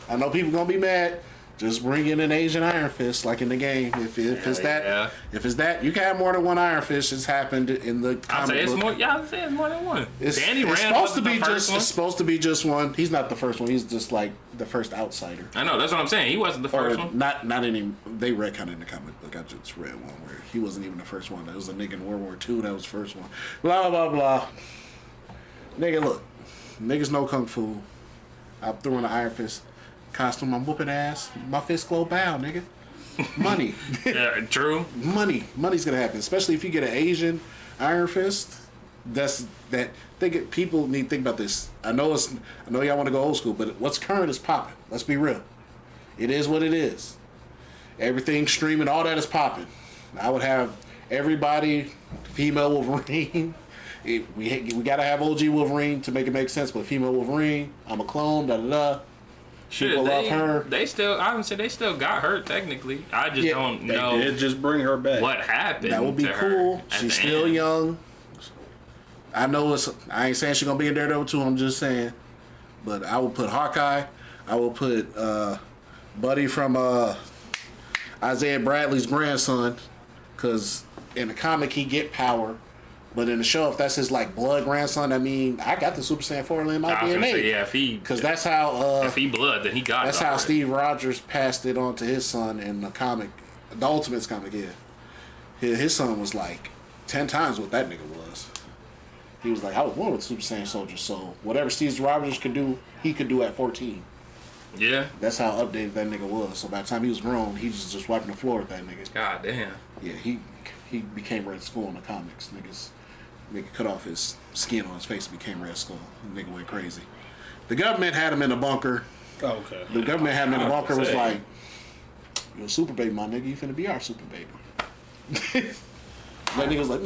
I know people gonna be mad. Just bring in an Asian Iron Fist, like in the game. If it's that, yeah. if it's that, you can have more than one Iron Fist. It's happened in the I'll comic say it's book. more. Yeah, I'll say it's more than one. Danny It's Rand supposed to wasn't be the first just. one. It's supposed to be just one. He's not the first one. He's just like the first outsider. I know. That's what I'm saying. He wasn't the first one. Not any. They read kind of in the comic book. I just read one where he wasn't even the first one. There was a nigga in World War II that was the first one. Blah blah blah. Nigga, look, niggas know kung fu. I threw in an Iron Fist costume. I'm whooping ass. My fist glow bow, nigga. Money. Yeah, true. Money's gonna happen, especially if you get an Asian Iron Fist. People need to think about this. I know y'all want to go old school, but what's current is popping. Let's be real. It is what it is. Everything streaming, all that is popping. I would have everybody female Wolverine. We gotta have OG Wolverine to make it make sense, but female Wolverine, I'm a clone. Da da da. People love her. They still, I would say they still got her technically. I just don't know. They did just bring her back. What happened? That would be to cool. her at She's the still end. young. I know I ain't saying she's gonna be in Daredevil 2. I'm just saying. But I will put Hawkeye. I will put Buddy from Isaiah Bradley's grandson, because in the comic he get power, but in the show, if that's his like blood grandson, I mean, I got the Super Saiyan 4 in my I was gonna DNA. say, yeah, if he, Because that's how if he blood, then he got that's it how already. Steve Rogers passed it on to his son in the comic, the Ultimates comic. Yeah, his son was like 10 times what that nigga was. He was like, I was born with Super Saiyan soldier, so whatever Steve Rogers could do, he could do at 14. Yeah. That's how updated that nigga was. So by the time he was grown, he was just wiping the floor with that nigga. God damn. Yeah, he became Red Skull in the comics. Nigga cut off his skin on his face and became Red Skull. Nigga went crazy. The government had him in a bunker. Oh, okay. The government had him in a bunker, was Say. like, you're a super baby, my nigga. You finna be our super baby. That nigga was like,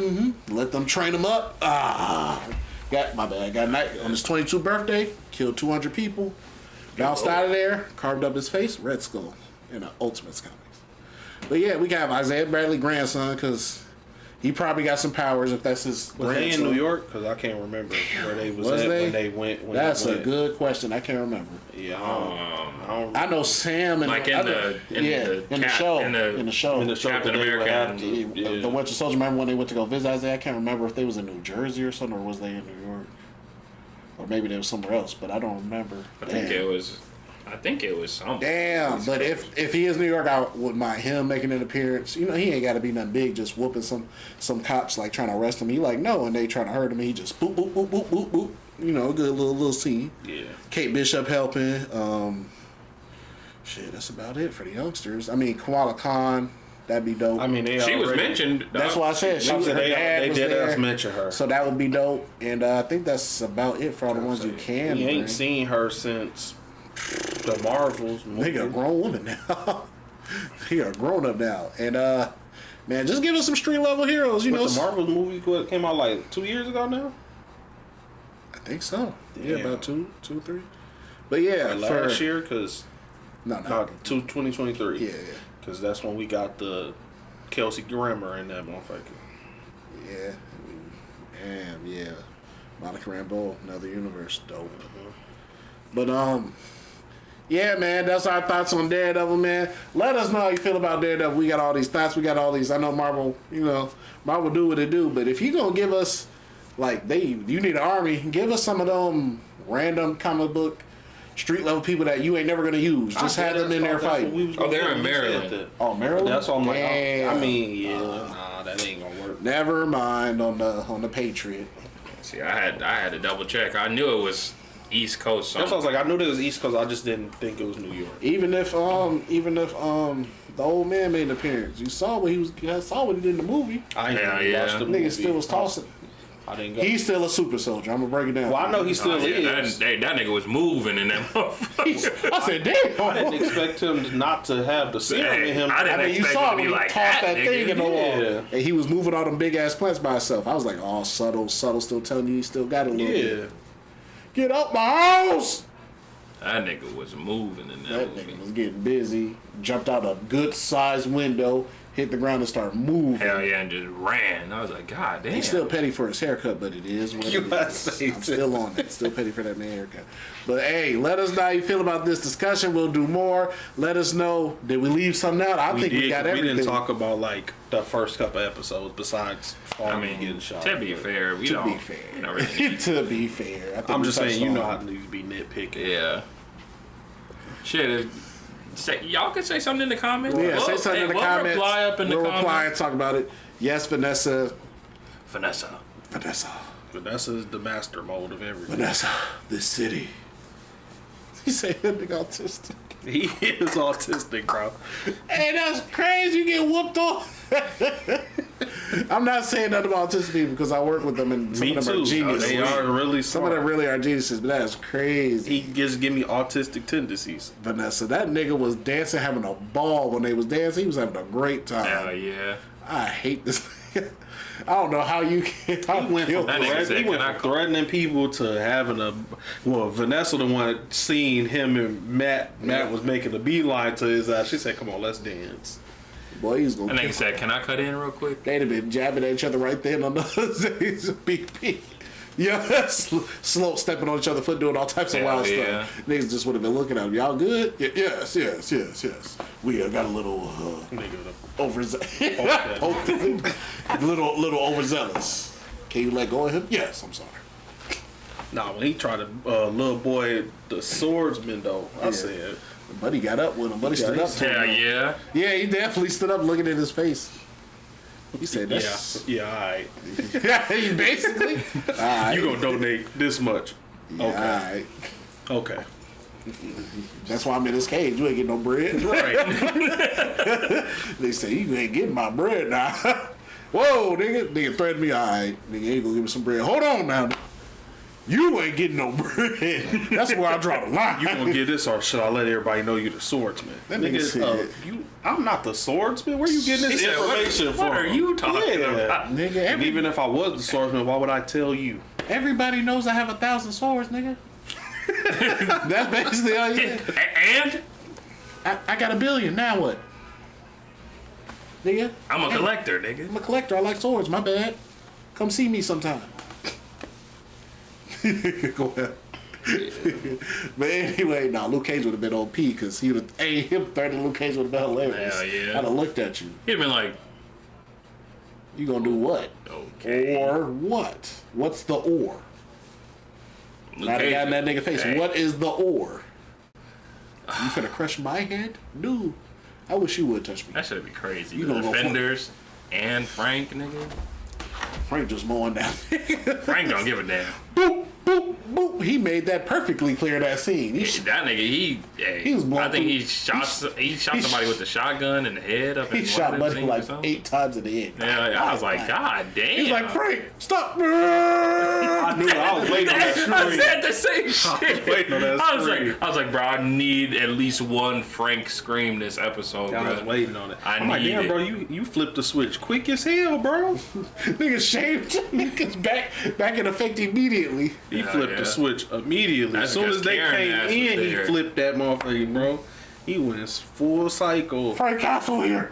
let them train him up. Got night on his 22th birthday, killed 200 people, bounced out of there, carved up his face, Red Skull in the Ultimates comics. But yeah, we got Isaiah Bradley grandson, because he probably got some powers if that's his Was they grandson. in New York? Because I can't remember where they was Was at they? when they went. When That's they a went. good question. I can't remember. Yeah, I don't I know Sam and Like in the show. in the show. in the show Captain that they would America have and- to- yeah. The Winter Soldier. Remember when they went to go visit Isaiah? I can't remember if they was in New Jersey or something, or was they in New York, or maybe they was somewhere else. But I don't remember. I think it was something. Damn, but if he is New York, I wouldn't mind him making an appearance. You know, he ain't got to be nothing big, just whooping some cops like trying to arrest him. He like no, and they trying to hurt him. And he just boop boop boop boop boop boop. You know, good little scene. Yeah. Kate Bishop helping. Shit, that's about it for the youngsters. I mean, Kamala Khan, that'd be dope. I mean, She was mentioned. That's why I said she was. Her dad they was did there, us mention her. so that would be dope. And I think that's about it for all the ones you can. We bring. ain't seen her since the Marvels movie. They a grown woman now. They are grown up now. And man, just give us some street level heroes. You But know, the Marvels movie came out like 2 years ago now. I think so. Yeah, Damn. about two, 3. But yeah, Like last year, because no, 2023. Yeah. Because that's when we got the Kelsey Grammer in that motherfucker. Yeah. Damn, yeah. Monica Rambeau, another universe, dope. But yeah, man, that's our thoughts on Daredevil, man. Let us know how you feel about Daredevil. We got all these thoughts. We got all these. I know Marvel, Marvel do what they do. But if you gonna give us, you need an army. Give us some of them random comic book street level people that you ain't never gonna use. Just have them in there fighting. They're in Maryland. Oh, Maryland. That's all I'm like. Damn. I mean, nah, that ain't gonna work. Never mind on the Patriot. See, I had to double check. I knew it was East Coast. That's what I was like. I knew it was East Coast. I just didn't think it was New York. Even if the old man made an appearance, you saw what he did in the movie. I ain't Yeah, even yeah. watched the Nigga movie. still was tossing. I didn't go. He's still a super soldier. I'm gonna break it down. Well, I know he still Yeah, is. that nigga was moving in that motherfucker. I said, damn. I didn't expect him not to have the serum in him. I didn't I mean, you expect saw it to when be he like tossed that nigga. thing in the wall, Yeah. and he was moving all them big ass plants by himself. I was like, oh, subtle, still telling you he still got a little bit. Yeah. Get out my house! That nigga was moving in that That movie. nigga was getting busy. Jumped out a good sized window, hit the ground, and started moving. Hell yeah, and just ran. I was like, God damn. He's still petty for his haircut, but it is what You it gotta is. say I'm still on it. Still petty for that man haircut. But hey, let us know how you feel about this discussion. We'll do more. Let us know. Did we leave something out? I think we got We everything. didn't talk about like the first couple episodes besides I Farming mean, getting shot. to be but fair, we to don't. be fair. we don't really- To be fair. I think I'm we just touched saying, you know on how to be nitpicking. Yeah. Shit. Y'all can say something in the comments. Yeah, say something in the comments. Reply up in the we'll comments. reply and talk about it. Yes, Vanessa. Vanessa. Vanessa's the master mode of everything. Vanessa, this city. He said that nigga autistic. He is autistic, bro. Hey, that's crazy. You get whooped on. I'm not saying nothing about autistic people because I work with them and some Me of them too. are geniuses. They are really Some of them smart. really are geniuses, but that is crazy. He just give me autistic tendencies. Vanessa, that nigga was dancing, having a ball when they was dancing. He was having a great time. Hell yeah. I hate this nigga. I don't know how you can. He went from, That nigga said, he went "Can I from call-" threatening people to having a. Well, Vanessa the one seeing him and Matt. Matt was making a beeline to his ass. She said, "Come on, let's dance." Boy, he's gonna. That nigga said, "Can I cut in real quick?" They'd have been jabbing at each other right then on the days. Beep beep. Yeah, slow stepping on each other's foot, doing all types of Hell wild yeah. stuff. Niggas just would have been looking at him. Y'all good? Yes. We got a little little overzealous. Can you let go of him? Yes, I'm sorry. Nah, when he tried to little boy the swordsman though, I said, Buddy got up with him. Buddy stood up to Hell him. yeah. Yeah, he definitely stood up looking at his face. He said, "Yeah, that's... yeah, all right. Yeah, he basically... Alright. You gonna donate this much? Yeah, alright. Okay, That's why I'm in this cage. You ain't getting no bread. right." They say, you ain't getting my bread now. Whoa, nigga. Nigga threatened me. All right, nigga ain't gonna give me some bread. Hold on now. You ain't getting no bread. That's where I draw the line. You gonna get this, or should I let everybody know you the swordsman? That nigga said- I'm not the swordsman. Where you getting this He said, information from? what are you talking about? Nigga, And even if I was the swordsman, why would I tell you? everybody knows I have 1,000 swords, nigga. That's basically all you said. And I got 1 billion. Now what? Nigga, I'm a collector, nigga. I'm a collector. I like swords. My bad. Come see me sometime. Go ahead. But anyway, Luke Cage would have been OP because he would have. Hey, him threatening Luke Cage would have been hilarious. Hell yeah. I'd have looked at you. He'd been like, You gonna do what? okay. Or what? What's the or? Luke Now they Cage- got in that nigga face. Hey. What is the or? You finna crush my head? Dude, I wish you would touch me. That should be crazy. You The gonna go Defenders and Frank, nigga. Frank just mowing down. Frank don't give a damn. Boop, boop, boop. He made that perfectly clear, that scene. That nigga, He was blown I think through- he shot somebody with a shotgun in the head up He in shot one of them Buddy scenes or like something. 8 times in the head. Yeah, I was like, God damn. He's like, Frank, stop. I knew I was waiting on that I scream. said the same shit. waiting on that scream. I was like, bro, I need at least one Frank scream this episode, I bro. was waiting on it. I I'm like, need damn, it. bro, you flipped the switch quick as hell, bro. Nigga shaved. Nigga's back in effect immediately. He Hell flipped yeah. the switch immediately. That's As soon because as they Karen came ass was in, he there. flipped that motherfucker, bro. He went full cycle. Frank Castle here.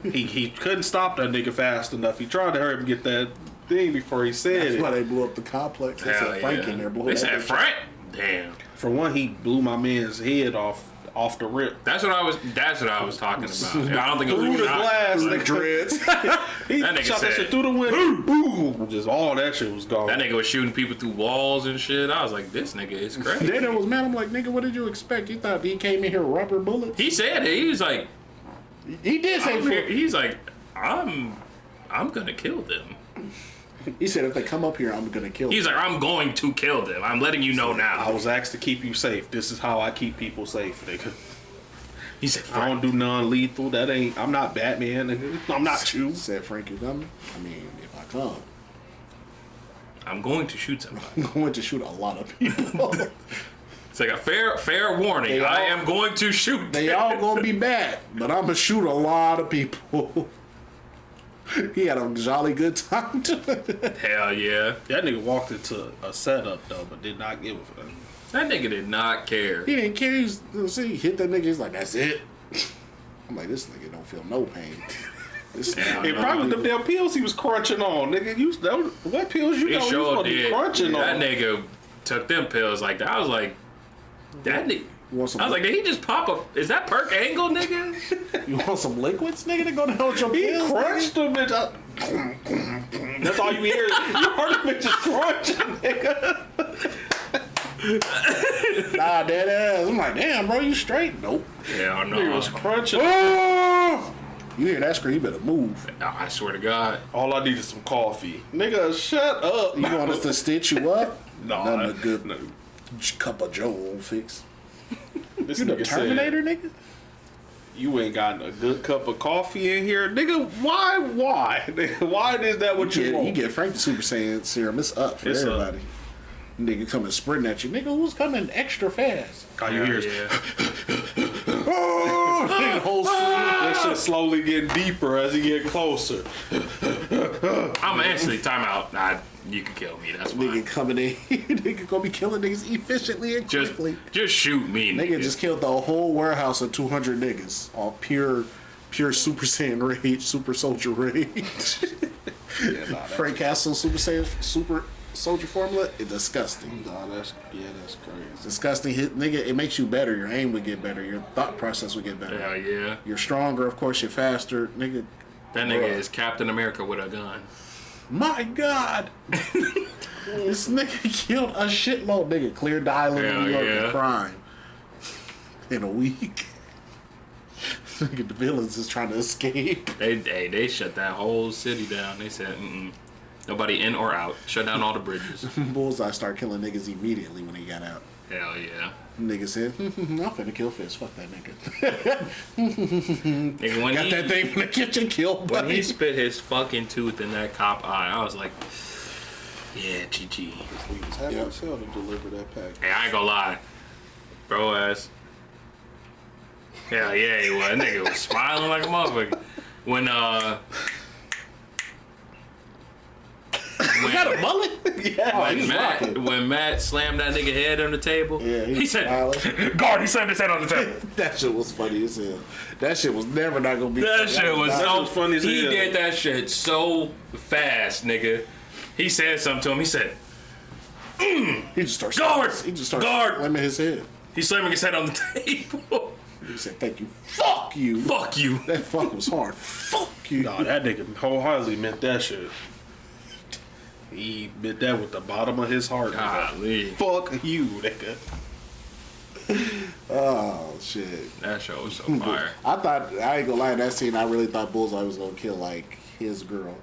He couldn't stop that nigga fast enough. He tried to hurry up and get that thing before he said That's it. why they blew up the complex. They Hell said Frank yeah. in there. Blew They that said bitch Frank? Damn. For one, he blew my man's head off the rip. That's what I was talking about. I don't think it was Through the glass, The nigga. dreads. He That nigga shot that said- shit through the window. Boom! Just all that shit was gone. That nigga was shooting people through walls and shit. I was like, this nigga is crazy. Daredevil was mad. I'm like, nigga, what did you expect? You thought he came in here with rubber bullets? He said it. He was like, He did say he's like, I'm gonna kill them. He said if they come up here, I'm gonna kill them. He's like, I'm going to kill them. I'm letting you know I now. was asked to keep you safe. This is how I keep people safe, nigga. He said, I don't do non-lethal. I'm not Batman, nigga. I'm not you. Said Frank, you coming? I mean, if I come, I'm going to shoot somebody. I'm going to shoot a lot of people. It's like a fair warning. I am going to shoot. They all gonna be bad, but I'm gonna shoot a lot of people. He had a jolly good time. Hell yeah. That nigga walked into a setup though, but did not give a fuck. That nigga did not care. He didn't care. He hit that nigga. He's like, that's it. I'm like, this nigga don't feel no pain. It probably them damn pills he was crunching on, nigga. You know what pills you He know he was sure supposed to be did. crunching That on? nigga took them pills like that. I was like, that nigga. You want some I was like, did he just pop up? Is that perk angle, nigga? You want some liquids, nigga, to go down with your He pills? crunched them bitch up. That's all you hear. You heard him bitches crunching, nigga. Nah, dead ass. I'm like, damn, bro, you straight? Nope. Yeah, Nigga no. was crunching. Oh! You hear that scream, you better move. I swear to God. All I need is some coffee. Nigga, shut up. You want us to stitch you up? Nah, Nothing a good no. cup of Joe won't fix. This You the nigga Terminator, said, nigga? you ain't got a good cup of coffee in here. Nigga, why? Nigga, why is that what you want? You get Frank the Super Saiyan serum. It's up for It's up. everybody. Nigga coming sprinting at you. Nigga, who's coming extra fast? All you hear is Yeah. Oh! Nigga, whole screen. that shit slowly getting deeper as he get closer. I'm instantly timeout. Nah, you can kill me. That's fine. Nigga coming in. Nigga gonna be killing niggas efficiently and Just, quickly. just shoot me, Nigga just killed the whole warehouse of 200 niggas. All pure Super Saiyan rage, Super Soldier rage. Yeah, nah, Frank Castle Super Saiyan, Super Soldier formula is disgusting. that's crazy. Disgusting. Nigga, it makes you better. Your aim would get better. Your thought process would get better. Hell yeah. You're stronger, of course. You're faster, nigga. That nigga Bruh. is Captain America with a gun. My God, this nigga killed a shitload. Nigga cleared the island of Hell New York yeah. of crime in a week. Nigga, the villains is trying to escape. They shut that whole city down. They said, nobody in or out. Shut down all the bridges. Bullseye started killing niggas immediately when he got out. Hell yeah. Nigga said, I'm finna kill Fist. Fuck that nigga. Nigga, when Got that thing from the kitchen, kill when buddy. he spit his fucking tooth in that cop eye, I was like, yeah, GG. He was happy Yep. as hell to deliver that pack. Hey, I ain't gonna lie. Bro ass. Hell yeah, he was. That nigga was smiling like a motherfucker. When You got a mullet? Yeah, he's rocking. When Matt slammed that nigga head on the table, Yeah, he said, smiling. "Guard!" He slammed his head on the table. That shit was funny as hell. That shit was never not gonna be That shit was That so was funny as He hell. did that shit so fast, nigga. He said something to him. He said, He just starts Guard! He just starts Guard! slamming his head. he's slamming his head on the table. He said, "Thank you, fuck you." Fuck you. That fuck was hard. Fuck you. Nah, that nigga wholeheartedly meant that shit. He meant that with the bottom of his heart. nigga. Golly. Fuck you, nigga. Oh shit. That show was so fire. I thought, I ain't gonna lie, in that scene I really thought Bullseye was gonna kill like his girl,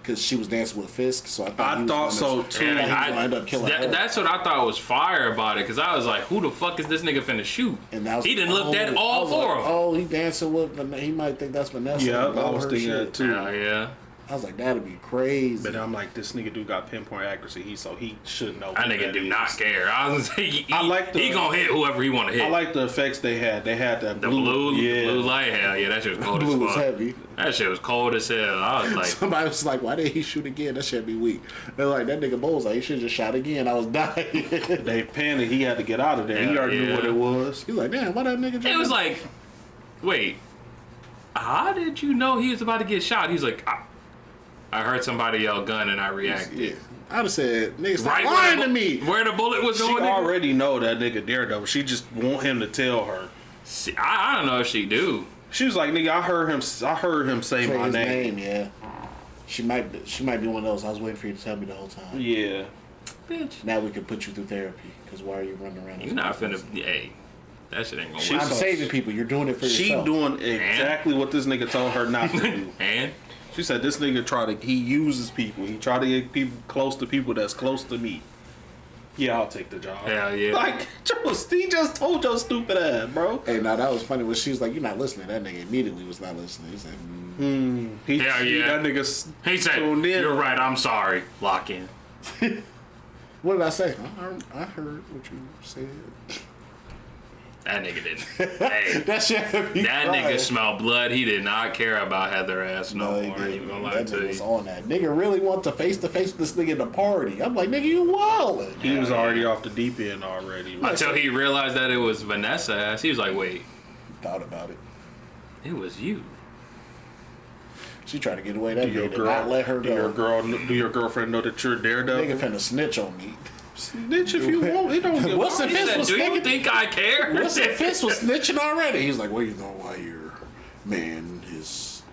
cause she was dancing with Fisk. So I thought I thought so too. And he was gonna end up killing her. that's what I thought was fire about it, because I was like, who the fuck is this nigga finna shoot? And that was, He didn't look that I all was for like, him. Oh, he dancing with he might think that's Vanessa. Yeah, and all I was her thinking shit. that too. Hell yeah. I was like, that'd be crazy. But I'm like, this nigga do got pinpoint accuracy, so he should know. That who nigga do is. not care. I was he I like the- he gonna hit whoever he want to hit. I like the effects they had. They had that the blue yeah. light. Hell yeah, that shit was cold Blue was as fuck. heavy. That shit was cold as hell. I was like, Somebody was like, why did he shoot again? That shit be weak. They're like, that nigga Bullseye, he should just shot again. I was dying. They panicked. He had to get out of there. He Hell already knew yeah. what it was. He's like, damn, why that nigga jump it was in?" like, wait, how did you know he was about to get shot? He's like, I heard somebody yell gun and I reacted. Yeah. I'd have said, niggas Right stop where lying the, to me. Where the bullet was She going. nigga? already know that nigga Daredevil. She just want him to tell her. See, I don't know if she do. She was like, nigga, I heard him say Say my his name. yeah. She might be one of those. I was waiting for you to tell me the whole time. Yeah. Bitch, Now we can put you through therapy. Because why are you running around? you're not finna. Hey, that shit ain't gonna She- work. I'm saving people. You're doing it for She yourself. doing exactly what this nigga told her not to do. And She said this nigga he uses people. He try to get people close to people that's close to me. Yeah, I'll take the job. hell yeah. Like, he just told your stupid ass, bro. Hey, now that was funny when she was like, "You're not listening." That nigga immediately was not listening. He said, He, Hell yeah. That nigga He said, tuned in. "You're right. I'm sorry." Lock in. What did I say? I heard what you said. That nigga didn't. Hey, That shit had me that crying. nigga smelled blood. He did not care about Heather ass no No, he more. I ain't didn't. gonna lie That to nigga was you. on that. Nigga really want to face with this nigga in the party. I'm like, nigga, you wildin'. He was already off the deep end already. Until he realized that it was Vanessa ass, he was like, wait, Thought about it. it was you. She tried to get away that Do your day. Did not let her do your go. girlfriend know that you're Daredevil? Nigga finna snitch on me. Snitch if you want. It don't give What's the He fist said, was do you nigga? think I care? What's the fist was snitching already? He's like, well, you know why your man is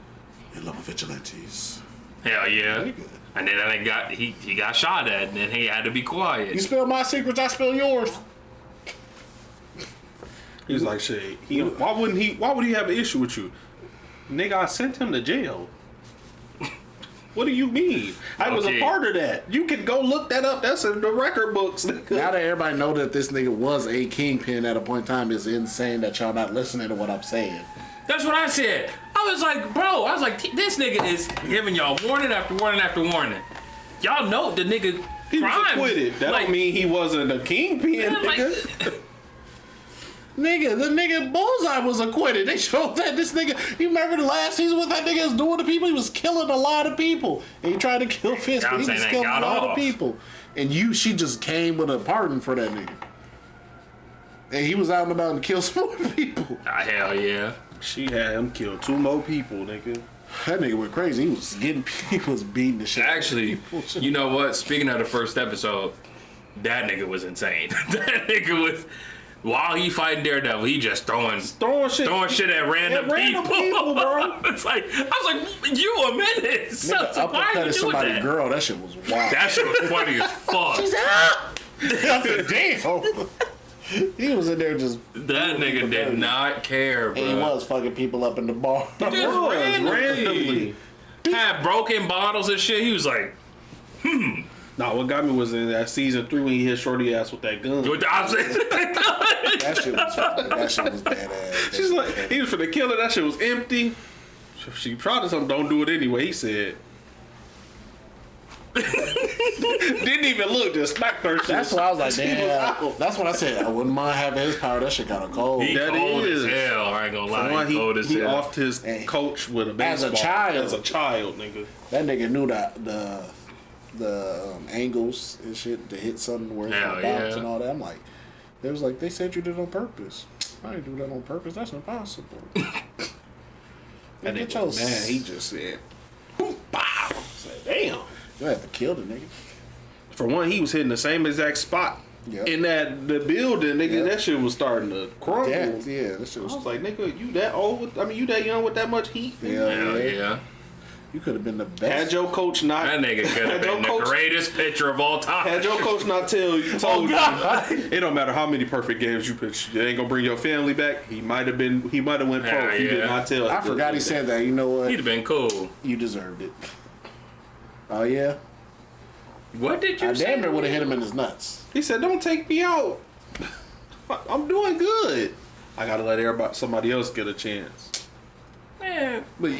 in love with vigilantes. Hell yeah. Nigga. And then he got shot at, and then he had to be quiet. You spill my secrets, I spill yours. He's like, shit. Why would he have an issue with you? Nigga, I sent him to jail. What do you mean? I was a Okay. part of that. You can go look that up. That's in the record books, nigga. Now that everybody know that this nigga was a kingpin at a point in time, it's insane that y'all not listening to what I'm saying. That's what I said. I was like, bro, this nigga is giving y'all warning after warning after warning. Y'all know the nigga He was crimes. acquitted. That don't mean he wasn't a kingpin, Yeah, nigga. Nigga, the nigga Bullseye was acquitted. They showed that this nigga. You remember the last season what that nigga was doing to people? He was killing a lot of people. And he tried to kill Fist, I'm but he saying was that killing a got lot of off. people. And she just came with a pardon for that nigga. And he was out and about and killed some more people. Ah, hell yeah. She had him kill 2 more people, nigga. That nigga went crazy. He was beating the shit out of Actually, people. you know what? Speaking of the first episode, that nigga was insane. That nigga was, while he fighting Daredevil, he just throwing shit at random people. bro. It's like, I was like, you a menace. So Nigga why are you uppercutted doing somebody's that? girl. That shit was wild. That shit was funny as fuck. She's out. I said, damn. He was in there just. That nigga did not care, bro. And he was fucking people up in the bar. Just randomly. Had broken bottles and shit. He was like, Nah, what got me was in that season 3 when he hit Shorty ass with that gun. with the opposite. That shit was funny. That shit was badass. She's like, he was finna kill her. That shit was empty. She tried to don't do it anyway. He said. Didn't even look, just smacked her shit. That's why I was like, She was damn. out. That's what I said. I wouldn't mind having his power. That shit kind of cold. He That cold is. as hell. I ain't gonna lie. One, He cold as he hell. offed his Hey. coach with a As a baseball. child. As a child, nigga. That nigga knew that the angles and shit to hit something where it's Hell gonna bounce yeah. and all that. I'm like, they was like, they said you did it on purpose. I didn't do that on purpose. That's impossible. That Get nigga your was mad. He just said, boom, pow. I said, damn. You have to kill the nigga. For one, he was hitting the same exact spot. Yep. In the building, nigga, Yep. that shit was starting to crumble. Yeah, that shit I was. was like, nigga, you that old? You that young with that much heat? Yeah. Hell yeah. You could have been the Had best. your coach not, That nigga could have Had your been the coach- greatest pitcher of all time. had your coach not told you, it don't matter how many perfect games you pitch, you ain't gonna bring your family back. He might have went pro. Hell If you did yeah. not tell. I forgot he said that. You know what? He'd have been cool. You deserved it. Oh yeah. What did you I say? damn near would have hit him in his nuts. He said, "Don't take me out. I'm doing good. I gotta let somebody else get a chance." Man, But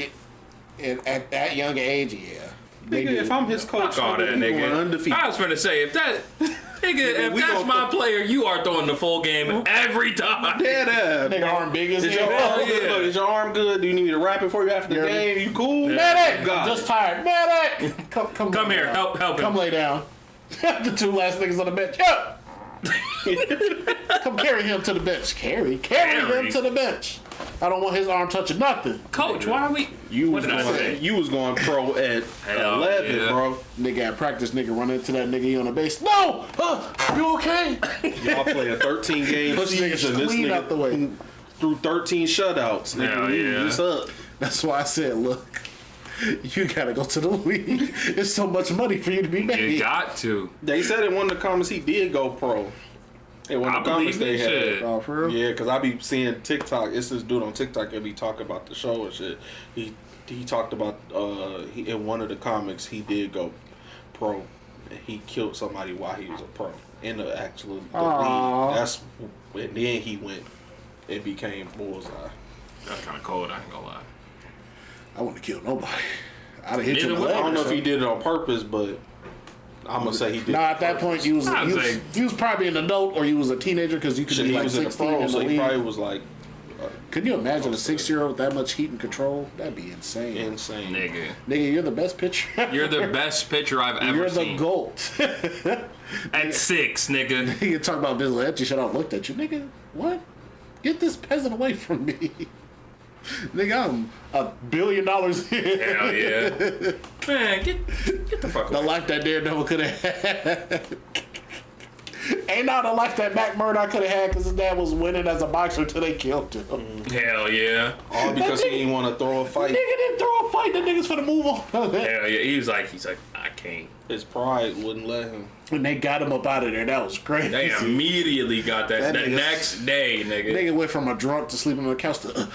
at that young age, yeah. They Nigga, do. if I'm his coach, fuck all I'm that going nigga. undefeated. I was gonna say, if we that's gonna my player, you are throwing the full game every time. Dead ass. Nigga arm big as Is your hell. arm good? yeah. Look, is your arm good? Do you need me to rap it for you after the Yeah. game? You cool? Medic! Got I'm it. just tired. Medic! Come Come lay here, down. help him. Come lay down. The two last niggas on the bench. Yo! Come carry him to the bench. Carry him to the bench. I don't want his arm touching nothing. Coach, why are we? You What was did I say? going. You was going pro at Hell 11, yeah. bro. Nigga at practice, nigga run into that nigga, he on the base. No! You okay? Y'all play a 13 game Push niggas season. This clean nigga out the way. through 13 shutouts. Nigga, Hell yeah. What's up? That's why I said, look, you gotta go to the league. It's so much money for you to be You made. got to. They said in one of the comments he did go pro. In one I of the comments believe they this had. shit. Oh, for real? Yeah, because I be seeing TikTok. It's this dude on TikTok that be talking about the show and shit. He talked about in one of the comics he did go pro. And he killed somebody while he was a pro in the actual the Aw. league. That's and then he went and became Bullseye. That's kind of cold. I ain't gonna lie. I wouldn't kill nobody. I'd have hit you in Neither the would leg. I don't know or if he something. did it on purpose, but I'm gonna say he did. Nah, at that point you was probably an adult or you was a teenager because you could Shit, be he like was in the 16 pro, in the so he probably league. was like Could you imagine a 6-year-old with that much heat and control? That'd be insane. insane. Nigga. Nigga, you're the best pitcher. You're the best pitcher I've ever You're the seen. GOAT. At 6, nigga. You talk about Vigilante shit. I looked at you, nigga. What? Get this peasant away from me. Nigga, I'm $1 billion in. Hell yeah. Man, get the fuck The away. life that Daredevil could have had. Ain't not the life that Mac Murdock could have had because his dad was winning as a boxer until they killed him. Hell yeah. All because he didn't want to throw a fight. Nigga didn't throw a fight. That nigga's finna move on. Hell yeah. He's like, I can't. His pride wouldn't let him. When they got him up out of there, that was crazy. They immediately got that the nigga- next day, nigga. Nigga went from a drunk to sleeping on the couch to,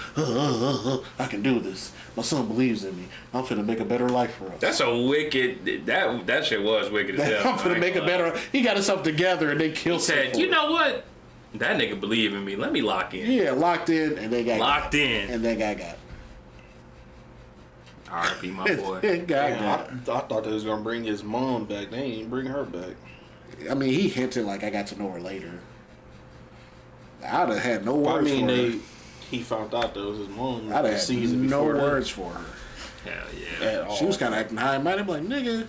I can do this. My son believes in me. I'm finna make a better life for us. That's a wicked. That shit was wicked as hell. I'm finna make a better. He got himself together and they killed He said, him. you know what? That nigga believe in me. Let me lock in. Yeah, locked in and they got Locked in. And that guy got. R.I.P. my boy. That guy Damn, got. I thought they was gonna bring his mom back. They ain't bring her back. I mean, he hinted like I got to know her later. I'd have had no words I mean, for her. he found out that was his mom. I'd the have had season no before that. words for her. Hell yeah. At all. She was kind of acting high and mighty. I'm like, nigga,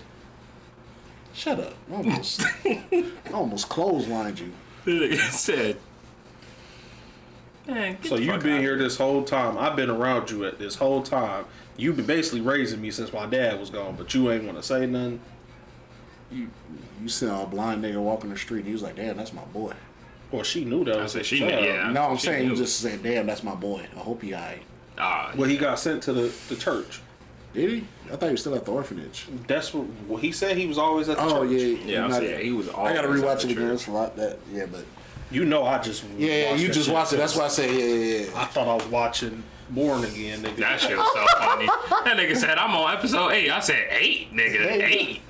shut up. I almost clotheslined you. The nigga said, man, get So the you've fuck been out. here this whole time. I've been around you at this whole time. You've been basically raising me since my dad was gone, but you ain't want to say nothing. You saw a blind nigga walking the street and he was like, damn, that's my boy. Well, she knew that I was said his she child. knew, yeah. No, I'm She saying knew. you just saying, damn, that's my boy. I hope he alright. Well, he got sent to the church. Did he? I thought he was still at the orphanage. That's what well, he said. He was always at the Oh, church. yeah. Yeah, I'm not- saying he was I gotta always at rewatch the it again. church. It's a lot that. Yeah, but. You know, I just Yeah, watched you that just shit watched it. That's since- why I said, yeah. I thought I was watching Born Again, nigga. That shit was so funny. That nigga said, I'm on episode 8. I said, 8, nigga. 8.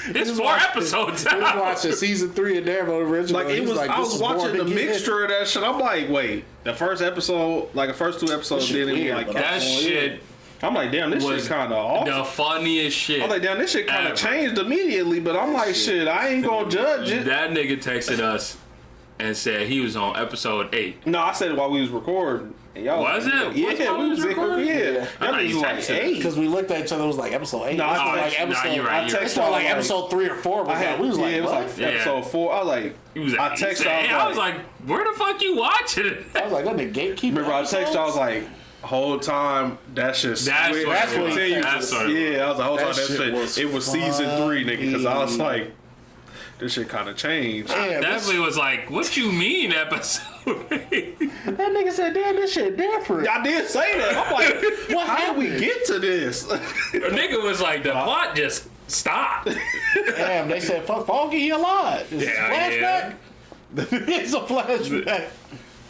It's 4 episodes He was out. watching season 3 of Daredevil original. Like it He was, I this was is watching Born the Again. mixture of that shit. I'm like, wait, the first episode, like the first 2 episodes, This shit didn't weird, like but That shit I'm like, damn, this was shit kind of off. the funniest shit. I'm like, damn, this shit kind ever. of changed immediately. But I'm like, shit, I ain't gonna judge it. That nigga texted us and said he was on episode 8. No, I said it while we was recording. And y'all Was it? Was Yeah, while we we was was recording? Yeah, Yeah. I that thought you was like texted it. 8. Because we looked at each other, it was like episode 8. No, It was I like text- episode. nah, you're right, you're It's right. more like episode 3 or 4. I had, we was like, it was what? like Yeah. episode 4. I like, He was I he texted. said- I was like, where the fuck you watching it? I was like, that the gatekeeper. remember I texted. I was episodes? like, whole time that shit. That's switched. what That's it what was. he Continued. That's what it was. Yeah, I was like, whole time That that shit shit. was It was season 3, nigga. Because I was funny. like, this shit kind of changed. Yeah, Definitely was like, what you mean episode 8? that nigga said, damn, this shit different. I did say that. I'm like, What how did we happened? get to this? The nigga was like, the plot just stopped. Damn, they said, fuck Foggy, he alive. It's a Yeah, flashback. It's a flashback.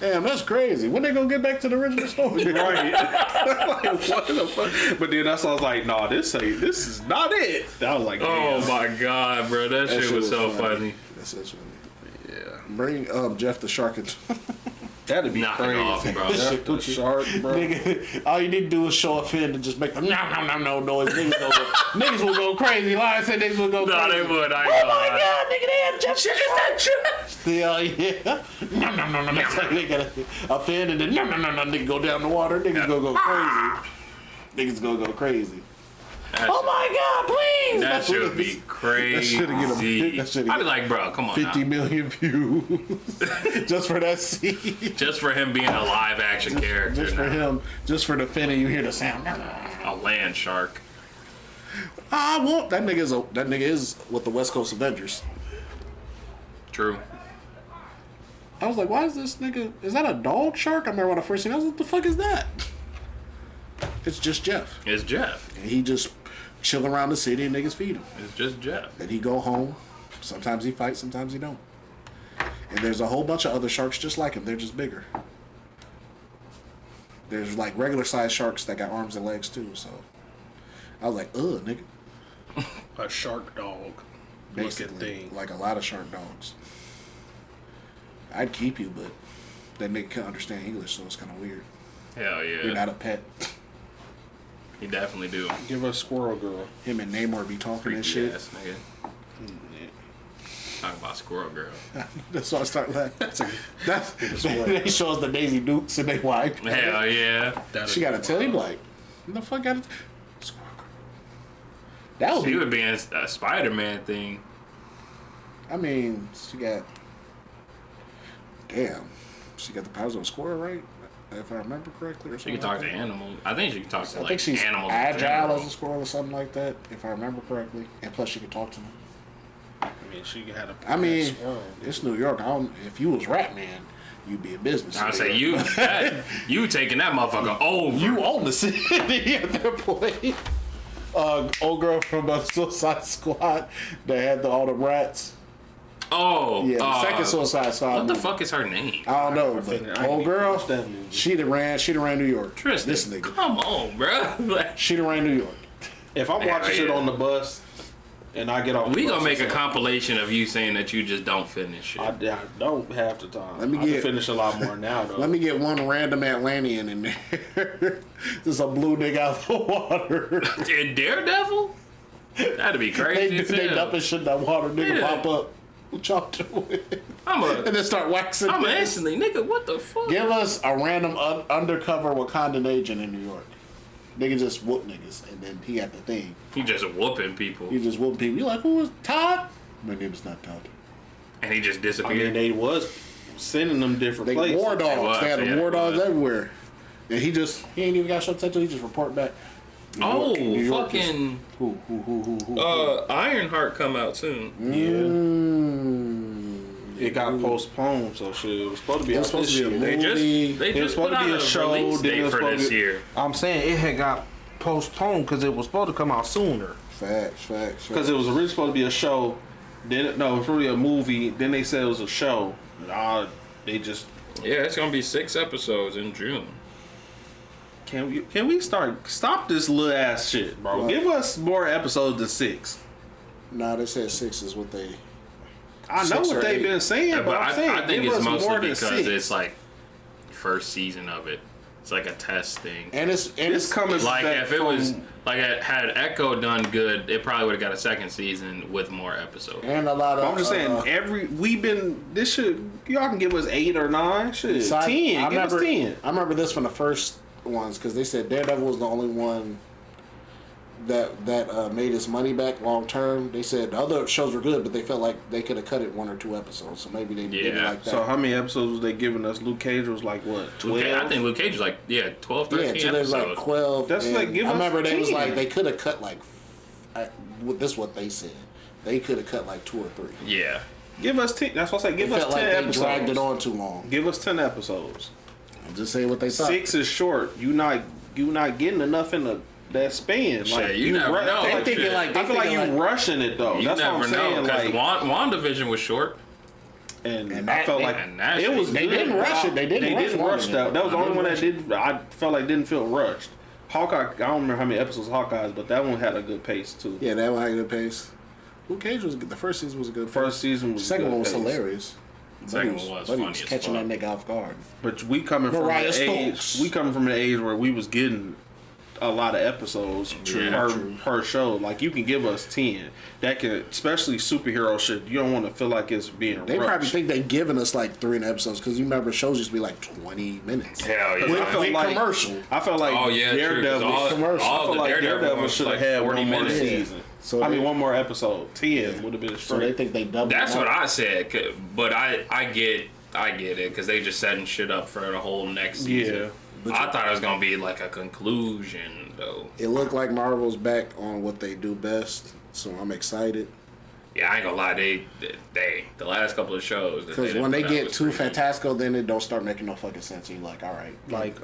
Damn, that's crazy. When they gonna get back to the original story? Right. Like, what the fuck? But then that's why I was like, nah, this is not it. I was like, Oh damn. my god, bro. That shit was so funny. That's it, funny. Yeah. Bring Jeff the Shark into That'd be Knock it crazy. off, bro. Jeff the Shark, bro. Nigga, all you need to do is show a fin and just make the no noise. Niggas will go crazy. Lion said niggas will go No, crazy. they would. I Oh ain't my gonna lie. god, nigga, they had Jeff Shit, is that true? Still, yeah. No. Next time they got a fin and then no. Nigga go down the water. Niggas go crazy. Niggas go crazy. Oh my god, please. That should be crazy. that should I'd get be like, bro, come on 50 now. million views just for that scene. Just for him being a live action character. Just for now. him, just for the fin and you hear the sound. A land shark. I want that nigga is with the West Coast Avengers. True. I was like, why is this nigga? Is that a dog shark? I remember when I first seen it. I was like, what the fuck is that? It's just Jeff. It's Jeff. And he just chill around the city and niggas feed him. It's just Jeff. Then he go home. Sometimes he fights, sometimes he don't. And there's a whole bunch of other sharks just like him. They're just bigger. There's like regular sized sharks that got arms and legs too. So I was like, ugh, nigga. A shark dog. Basically, Looking thing. like a lot of shark dogs. I'd keep you, but that nigga can't understand English, so it's kind of weird. Hell You're yeah. not a pet. He definitely do. Give us Squirrel Girl. Him and Namor be talking and Freaky shit. ass nigga. Talk about Squirrel Girl. That's why I start laughing. They show us the Daisy Dukes and they wipe. Hell yeah. She got to tell him like, what the fuck got it? That would She be. would be in a Spider-Man thing. I mean, she got. Damn, she got the powers of a squirrel, right? If I remember correctly, or She something. can talk like to that. animals. I think she can talk to I like think she's animals. in agile general. as a squirrel or something like that, if I remember correctly. And plus, she can talk to them. I mean, she had a. I mean, it's New York. I don't. If you was Rat Man, you'd be a business. I say leader. you taking that motherfucker over. You own the city at that point. Old girl from Suicide Squad that had all the rats. Oh, Yeah, the second Suicide Squad. what the movie. fuck is her name? I don't know, I but old girl, that movie. she done ran New York. Tristan, This nigga, come on, bro. Like, she done ran New York. If I'm Yeah, watching shit yeah. on the bus and I get off, we the gonna bus make a or something, compilation of you saying that you just don't finish it. I don't half the time. Let me I can get- finish a lot more now though. Let me get one random Atlantean in there. Just a blue nigga out of the water. In Daredevil? That'd be crazy. as they hell. dumping shit in that water. Nigga Yeah. pop up. What y'all doing? I'm And a, then start waxing. I'm niggas. instantly, nigga. What the fuck? Give us a random undercover Wakandan agent in New York. Nigga just whoop niggas, and then he got the thing. He just whooping people, He just whoop people. You like, who was Todd? My name's not Todd. and he just I disappeared. mean, they was sending them different They places. war dogs. was, They had yeah, war it dogs was. everywhere. And he ain't even got shot tattoo. He just report back. New Oh, York is- fucking Who? Ironheart come out soon. It got postponed, so shit. It was supposed to be It out was supposed this to be a year. movie. They It was just supposed put to be out a show, release then it date was for supposed this to- year. I'm saying it had got postponed because it was supposed to come out sooner. Facts. Because it was originally supposed to be a show. Then it was really a movie. Then they said it was a show. Nah, they just Yeah, it's gonna be 6 episodes in June. can we stop this little ass shit, bro? What? Give us more episodes than 6. Nah, they said 6 is what they. I know 6 what or they've 8. been saying, Yeah, but I'm saying I think give it's us mostly more than because 6. it's like first season of it. It's like a test thing. And it's coming Like back if it from- was like had Echo done good, it probably would have got a second season with more episodes. and a lot of. I'm just saying this should y'all can give us 8 or 9 shit 10 give us 10. I remember this from the first ones because they said Daredevil was the only one that made his money back long term. They said the other shows were good, but they felt like they could have cut it 1 or 2 episodes, so maybe they did it Yeah. like that. So how many episodes was they giving us? Luke Cage was like what, 12? I think Luke Cage was like 12, 13 yeah, so there's like episodes. 12. That's and like, give I us remember they was 10. like they could have cut like. This is what they said. They could have cut like 2 or 3. Yeah. Give us 10. That's what I say. They Give us felt 10 like they episodes. dragged it on too long. Give us 10 episodes. I'm just saying what they thought. 6 is short. You not getting enough in that span. Shit, Like you never know. They Shit. thinking like I feel like you rushing it though. You That's never what I'm know saying. because Like, WandaVision was short. and And I that- felt they- like and that it shit- was. They good. didn't rush it. They didn't rush that. WandaVision. That was the They only one that didn't did. I felt like didn't feel rushed. Hawkeye. I don't remember how many episodes of Hawkeye, but that one had a good pace too. Yeah, that one had a good pace. Luke Cage was good. The first season was a good. First season was Second good one was pace. hilarious. Second one was Buddy funny was as catching fuck. that nigga off guard. But we coming from Mariah an age. Stokes. We coming from an age where we was getting a lot of episodes per show. Like you can give us 10. That can, especially superhero shit. You don't want to feel like it's being They rushed. probably think they giving us like 3 in episodes because you remember shows used to be like 20 minutes. Hell But yeah. I felt With like commercial. I felt like Oh yeah, Daredevil. true. 'cause commercial. All I feel the like Daredevil should have like had 40 one more minutes. season. So I mean, they- one more episode. 10 would have been So they straight. think they doubled. That's it what up. I said, but I get it because they just setting shit up for the whole next season. Yeah. But I thought it was gonna be like a conclusion though. It looked like Marvel's back on what they do best, so I'm excited. Yeah, I ain't gonna lie, they the last couple of shows Because when they get too fantastical, then it don't start making no fucking sense. And you're like, all right, Like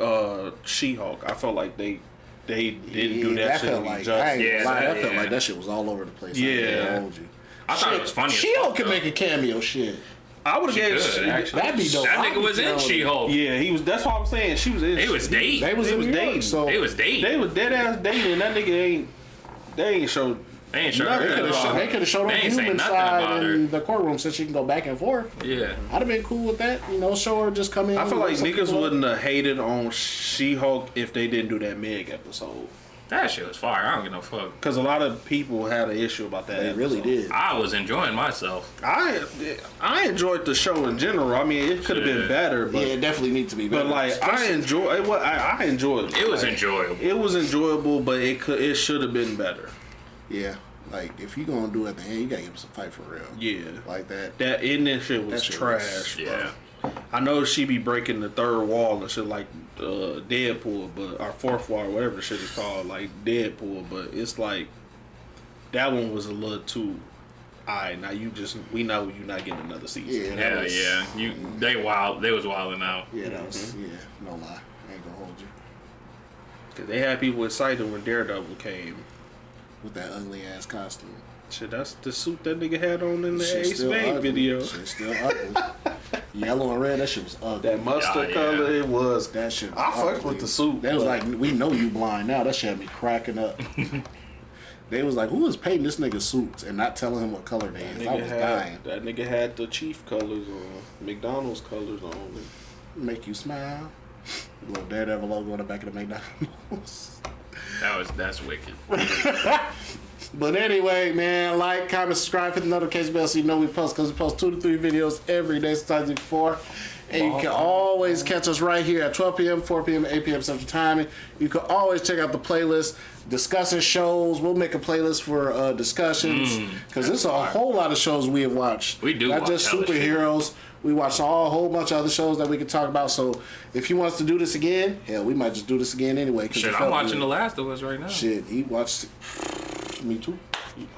She-Hulk. I felt like they didn't do that that shit felt with like justice. I ain't gonna Yeah, lie, that that- felt yeah. like that shit was all over the place. Yeah. I ain't gonna hold you. I thought it was funny. as She-Hulk fuck, could though. make a cameo. Shit, I would have gave. Good, actually. that'd be dope. That I'd nigga be was in down with it. She-Hulk. Yeah, he was. That's what I'm saying. She was in. They was dating. They was They in was New York, dating. so They was dating. They was dead ass dating, and that nigga ain't showed. They ain't sure. Nothing. they could have showed They her ain't say human nothing side about her. in the courtroom so she can go back and forth. Yeah. I'd have been cool with that. You know, show her just come in. I feel like some niggas people- wouldn't have hated on She-Hulk if they didn't do that Meg episode. That shit was fire. I don't give no fuck. Because a lot of people had an issue about that. They really episode. did. I was enjoying myself. I enjoyed the show in general. I mean, it could have been better, but Yeah, it definitely needs to be better. but like I enjoyed it. It was Like, enjoyable. It was enjoyable, but it should have been better. Yeah, like if you gonna do it at the end, you gotta give us a fight for real. Yeah, Like that. that ending shit was That shit trash. was- bro. Yeah. I know she be breaking the third wall and shit like Deadpool, but our fourth wall, whatever the shit is called, like Deadpool. But it's like that one was a little too. Alright, now we know you're not getting another season. Yeah, Hell was- yeah. They was wilding out. Yeah, that was no lie. I ain't gonna hold you Cause they had people excited when Daredevil came. with that ugly ass costume. Shit, that's the suit that nigga had on in the Shit's Ace still Spade ugly. video. Shit's still ugly. Yellow and red, that shit was ugly. That mustard Yeah. color, it was. That shit. Was I fucked ugly. with the suit. That was but- like, we know you blind now. That shit had me cracking up. They was like, who is painting this nigga suits and not telling him what color they is? I was dying. That nigga had the Chief colors on, McDonald's colors on. Make you smile. Little Daredevil logo on the back of the McDonald's. That's wicked. But anyway, man, like, comment, subscribe, hit the notification bell so you know we post, because we post 2 to 3 videos every day, sometimes even 4. And you can always catch us right here at 12 p.m., 4 p.m., 8 p.m. Central Time. You can always check out the playlist, discussing shows. We'll make a playlist for discussions, because there's a whole lot of shows we have watched. We do Not watch just hella shit. superheroes. We watched a whole bunch of other shows that we can talk about. So if you want us to do this again, hell, we might just do this again anyway. Shit, I'm watching The Last of Us right now. Shit, he watched. Me too.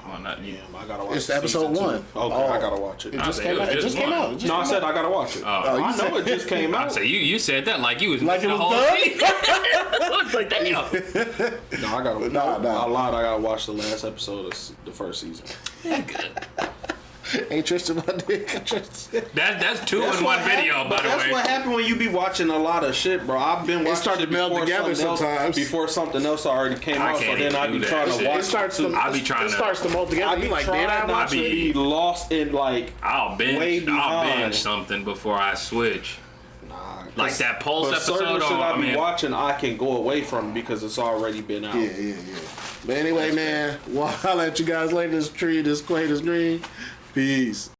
Well, not you. Damn, I gotta watch It's episode season 1. two. Okay, I gotta watch it. It just I came said out. it It was just just came one. out. It just No, I came said out. I gotta watch it. Oh, you I said- know it just came I out. said you said that like you was Like missing it the was whole done? season. It's like damn. No, I gotta. Nah. I lied. I gotta watch the last episode of the first season. Ain't Tristan my dick. That's two That's in what one video, happened- by but the that's way. what happened when you be watching a lot of shit, bro. I've been watching start to shit meld before together something else- sometimes. Before something else already came I out, so can't then even I do be that trying shit. to watch It starts to. I be trying It to- starts to mold together. I You be like, trying did I not watch to it? be lost in like I'll way binge behind. something before I switch. Like that Pulse But certain episode. shit Oh, I be man. watching, I can go away from because it's already been out. Yeah. But anyway, man, well, I'll let you guys later. This tree, this Quay, this green. Peace.